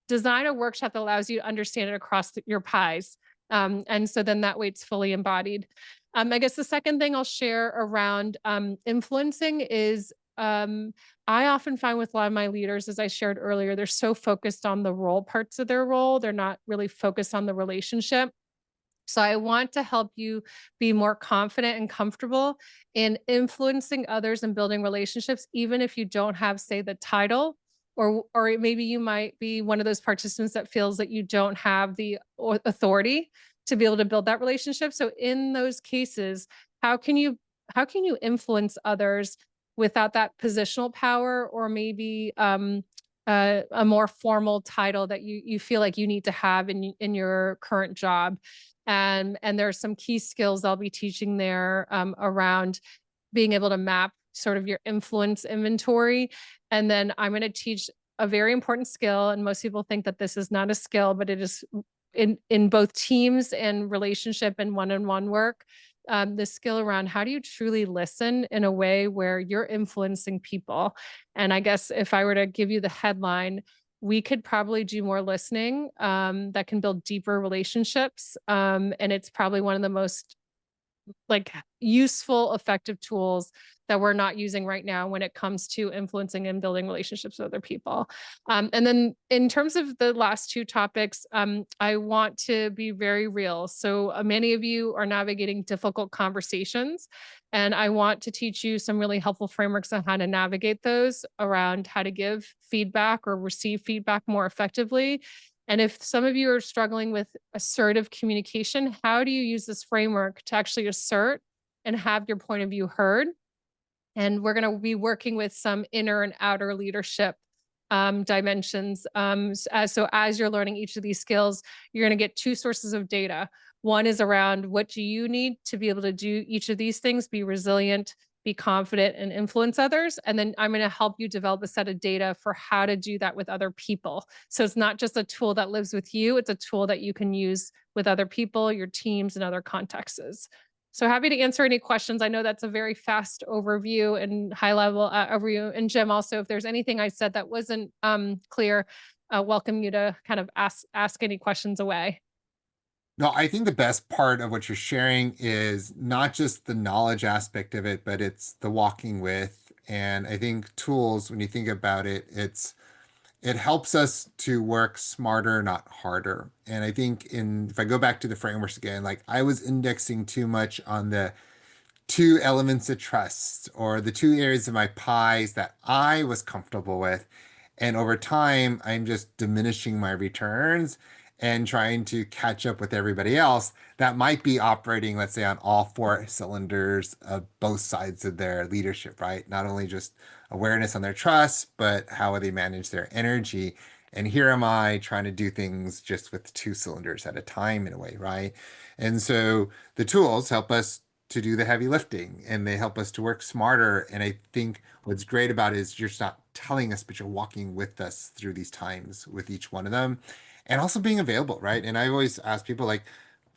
design a workshop that allows you to understand it across your pies. And so then that way it's fully embodied. I guess the second thing I'll share around influencing is I often find with a lot of my leaders, as I shared earlier, they're so focused on the role parts of their role. They're not really focused on the relationship. So I want to help you be more confident and comfortable in influencing others and building relationships, even if you don't have, say, the title, or maybe you might be one of those participants that feels that you don't have the authority to be able to build that relationship. So in those cases, how can you how can you influence others without that positional power, or maybe a more formal title that you feel like you need to have in your current job? And there are some key skills I'll be teaching there around being able to map sort of your influence inventory. And then I'm going to teach a very important skill. And most people think that this is not a skill, but it is in both teams and relationship and one-on-one work. The skill around how do you truly listen in a way where you're influencing people. And I guess if I were to give you the headline, we could probably do more listening that can build deeper relationships. And it's probably one of the most like useful, effective tools that we're not using right now when it comes to influencing and building relationships with other people. And then in terms of the last two topics, I want to be very real. So many of you are navigating difficult conversations, and I want to teach you some really helpful frameworks on how to navigate those, around how to give feedback or receive feedback more effectively. And if some of you are struggling with assertive communication, how do you use this framework to actually assert and have your point of view heard? And we're going to be working with some inner and outer leadership dimensions. So as you're learning each of these skills, you're going to get two sources of data. One is around what do you need to be able to do each of these things, be resilient, be confident, and influence others. And then I'm going to help you develop a set of data for how to do that with other people. So it's not just a tool that lives with you, it's a tool that you can use with other people, your teams, and other contexts. So happy to answer any questions. I know that's a very fast overview and high level overview. And Jim, also, if there's anything I said that wasn't clear, welcome you to kind of ask any questions away. No, I think the best part of what you're sharing is not just the knowledge aspect of it, but it's the walking with. And I think tools, when you think about it, it helps us to work smarter, not harder. And I think if I go back to the frameworks again, like I was indexing too much on the two elements of trust or the two areas of my pies that I was comfortable with. And over time, I'm just diminishing my returns and trying to catch up with everybody else that might be operating, let's say, on all four cylinders of both sides of their leadership, right? Not only just awareness on their trust, but how they manage their energy. And here am I trying to do things just with two cylinders at a time in a way, right? And so the tools help us to do the heavy lifting and they help us to work smarter. And I think what's great about it is you're just not telling us, but you're walking with us through these times with each one of them and also being available, right? And I always ask people like,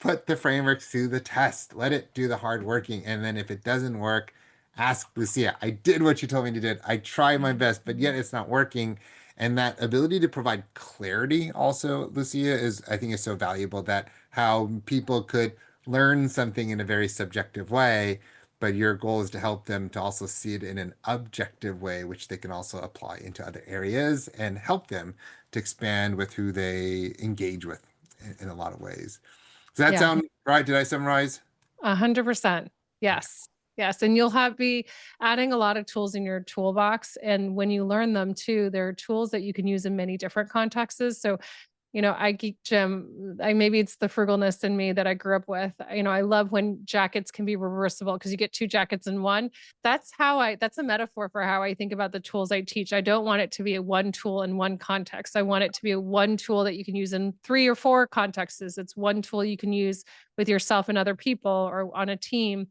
put the frameworks to the test, let it do the hard working. And then if it doesn't work, ask Lucia, I did what you told me to do. I tried my best, but yet it's not working. And that ability to provide clarity also, Lucia, is I think is so valuable that how people could learn something in a very subjective way, but your goal is to help them to also see it in an objective way, which they can also apply into other areas and help them to expand with who they engage with in a lot of ways. Does that Yeah. sound right? Did I summarize? 100%. Yes. Yes. And you'll have be adding a lot of tools in your toolbox. And when you learn them too, there are tools that you can use in many different contexts. So I geek gym. I maybe it's the frugalness in me that I grew up with. I love when jackets can be reversible because you get two jackets in one. That's a metaphor for how I think about the tools I teach. I don't want it to be a one tool in one context. I want it to be a one tool that you can use in three or four contexts. It's one tool you can use with yourself and other people or on a team.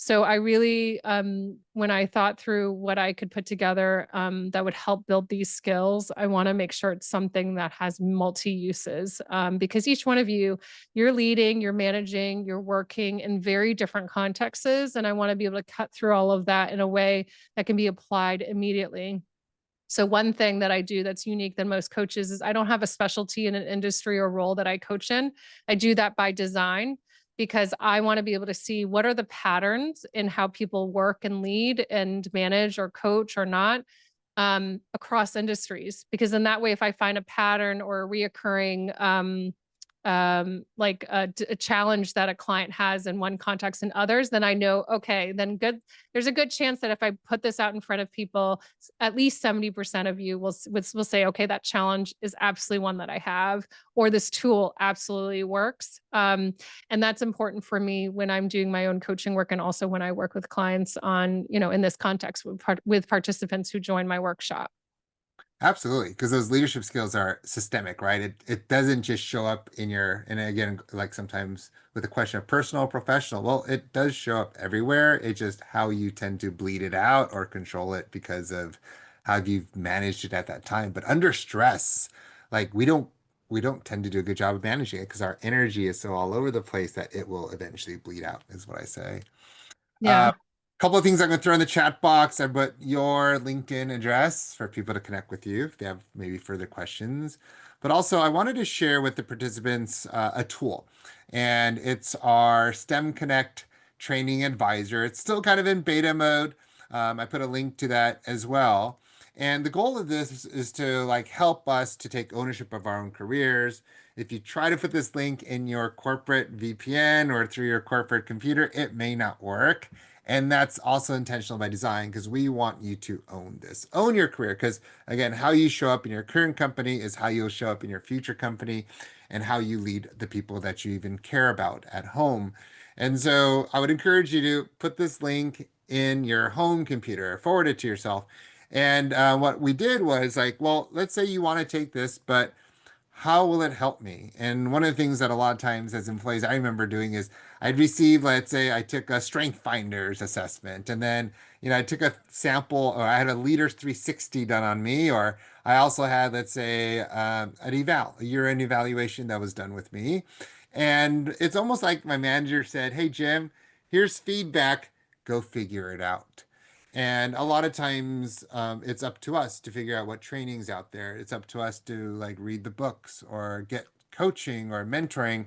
So I really, when I thought through what I could put together that would help build these skills, I want to make sure it's something that has multi uses because each one of you, you're leading, you're managing, you're working in very different contexts. And I want to be able to cut through all of that in a way that can be applied immediately. So one thing that I do that's unique than most coaches is I don't have a specialty in an industry or role that I coach in. I do that by design because I want to be able to see what are the patterns in how people work and lead and manage or coach or not across industries. Because in that way, if I find a pattern or a reoccurring like a challenge that a client has in one context and others, then I know, okay, then good. There's a good chance that if I put this out in front of people, at least 70% of you will say, okay, that challenge is absolutely one that I have, or this tool absolutely works. And that's important for me when I'm doing my own coaching work, and also when I work with clients on, in this context with participants who join my workshop. Absolutely, because those leadership skills are systemic, right? It doesn't just show up in and again, like sometimes with the question of personal, professional, well, it does show up everywhere. It's just how you tend to bleed it out or control it because of how you've managed it at that time. But under stress, like we don't tend to do a good job of managing it because our energy is so all over the place that it will eventually bleed out, is what I say. A Yeah. couple of things I'm going to throw in the chat box. I put your LinkedIn address for people to connect with you if they have maybe further questions. But also, I wanted to share with the participants a tool, and it's our STEM Connect Training Advisor. It's still kind of in beta mode. I put a link to that as well. And the goal of this is to like help us to take ownership of our own careers. If you try to put this link in your corporate VPN or through your corporate computer, it may not work. And that's also intentional by design because we want you to own this, own your career. Because again, how you show up in your current company is how you'll show up in your future company and how you lead the people that you even care about at home. And so I would encourage you to put this link in your home computer, forward it to yourself. And what we did was like, well, let's say you want to take this, but how will it help me? And one of the things that a lot of times as employees I remember doing is I'd receive, let's say I took a strength finders assessment, and then I took a sample, or I had a leader 360 done on me, or I also had, let's say, a year-end evaluation that was done with me. And it's almost like my manager said, "Hey, Jim, here's feedback. Go figure it out." And a lot of times, it's up to us to figure out what training's out there. It's up to us to like read the books or get coaching or mentoring.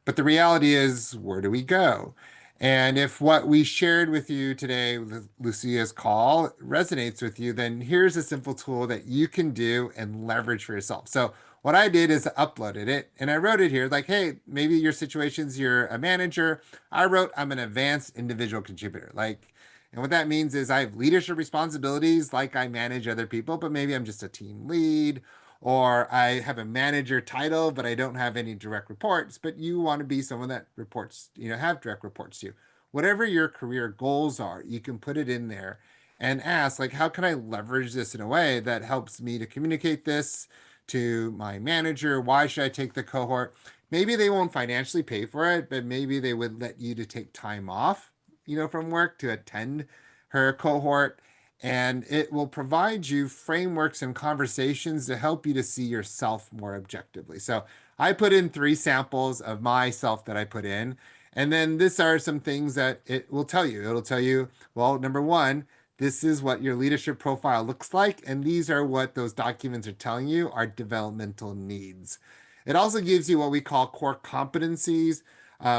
But the reality is, where do we go? And if what we shared with you today with Lucia's call resonates with you, then here's a simple tool that you can do and leverage for yourself. So what I did is uploaded it and I wrote it here like, hey, maybe your situation's you're a manager. I wrote, I'm an advanced individual contributor. Like, and what that means is I have leadership responsibilities like I manage other people, but maybe I'm just a team lead, or I have a manager title, but I don't have any direct reports, but you want to be someone that reports, have direct reports to you. Whatever your career goals are, you can put it in there and ask, like, how can I leverage this in a way that helps me to communicate this to my manager? Why should I take the cohort? Maybe they won't financially pay for it, but maybe they would let you to take time off, from work to attend her cohort, and it will provide you frameworks and conversations to help you to see yourself more objectively. So I put in three samples of myself that I put in. And then these are some things that it will tell you. It'll tell you, well, number one, this is what your leadership profile looks like. And these are what those documents are telling you are developmental needs. It also gives you what we call core competencies.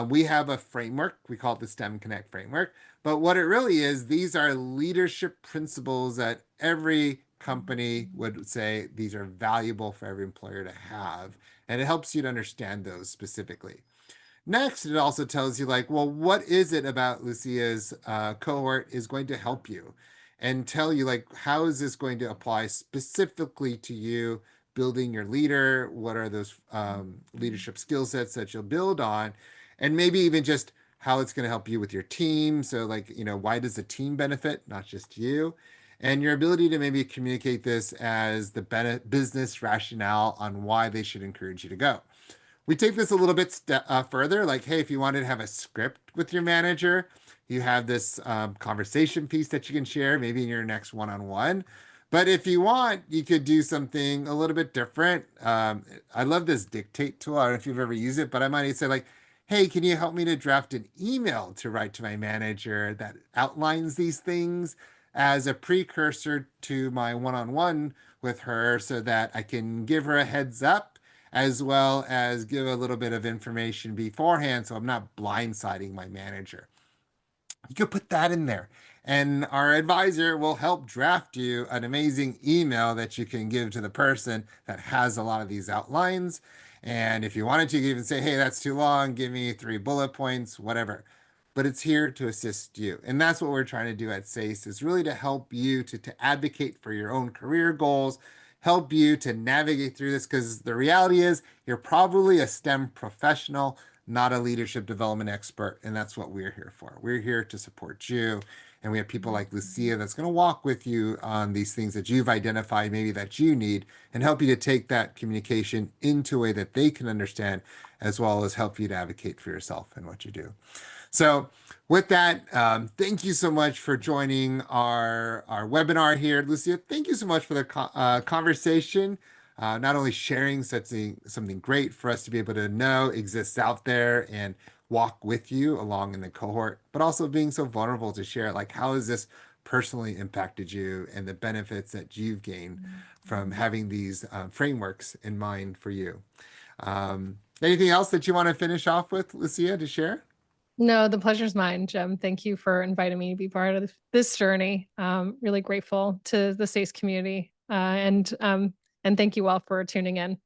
We have a framework. We call it the STEM Connect framework. But what it really is, these are leadership principles that every company would say these are valuable for every employer to have. And it helps you to understand those specifically. Next, it also tells you, like, well, what is it about Lucia's cohort is going to help you, and tell you, like, how is this going to apply specifically to you building your leader? What are those leadership skill sets that you'll build on? And maybe even just how it's going to help you with your team. So, like, why does the team benefit, not just you? And your ability to maybe communicate this as the business rationale on why they should encourage you to go. We take this a little bit further. Like, hey, if you wanted to have a script with your manager, you have this conversation piece that you can share maybe in your next one-on-one. But if you want, you could do something a little bit different. I love this dictate tool. I don't know if you've ever used it, but I might say, like, hey, can you help me to draft an email to write to my manager that outlines these things as a precursor to my one-on-one with her so that I can give her a heads up as well as give a little bit of information beforehand so I'm not blindsiding my manager. You could put that in there. And our advisor will help draft you an amazing email that you can give to the person that has a lot of these outlines. And if you wanted to, you could even say, hey, that's too long. Give me 3 bullet points, whatever. But it's here to assist you. And that's what we're trying to do at SACE is really to help you to advocate for your own career goals, help you to navigate through this because the reality is you're probably a STEM professional, not a leadership development expert. And that's what we're here for. We're here to support you. And we have people like Lucia that's going to walk with you on these things that you've identified, maybe that you need, and help you to take that communication into a way that they can understand, as well as help you to advocate for yourself and what you do. So, with that, thank you so much for joining our webinar here, Lucia. Thank you so much for the conversation. Not only sharing something great for us to be able to know exists out there and walk with you along in the cohort, but also being so vulnerable to share, like, how has this personally impacted you and the benefits that you've gained from having these frameworks in mind for you. Anything else that you want to finish off with, Lucia, to share? No, the pleasure's mine, Jim. Thank you for inviting me to be part of this journey. Really grateful to the SACE community, and thank you all for tuning in.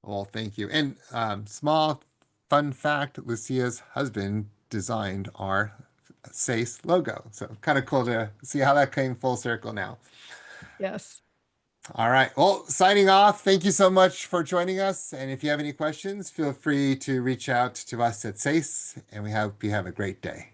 Well, thank you. And small fun fact, Lucia's husband designed our SACE logo. So kind of cool to see how that came full circle now. Yes. All right. Well, signing off. Thank you so much for joining us. And if you have any questions, feel free to reach out to us at SACE, and we hope you have a great day.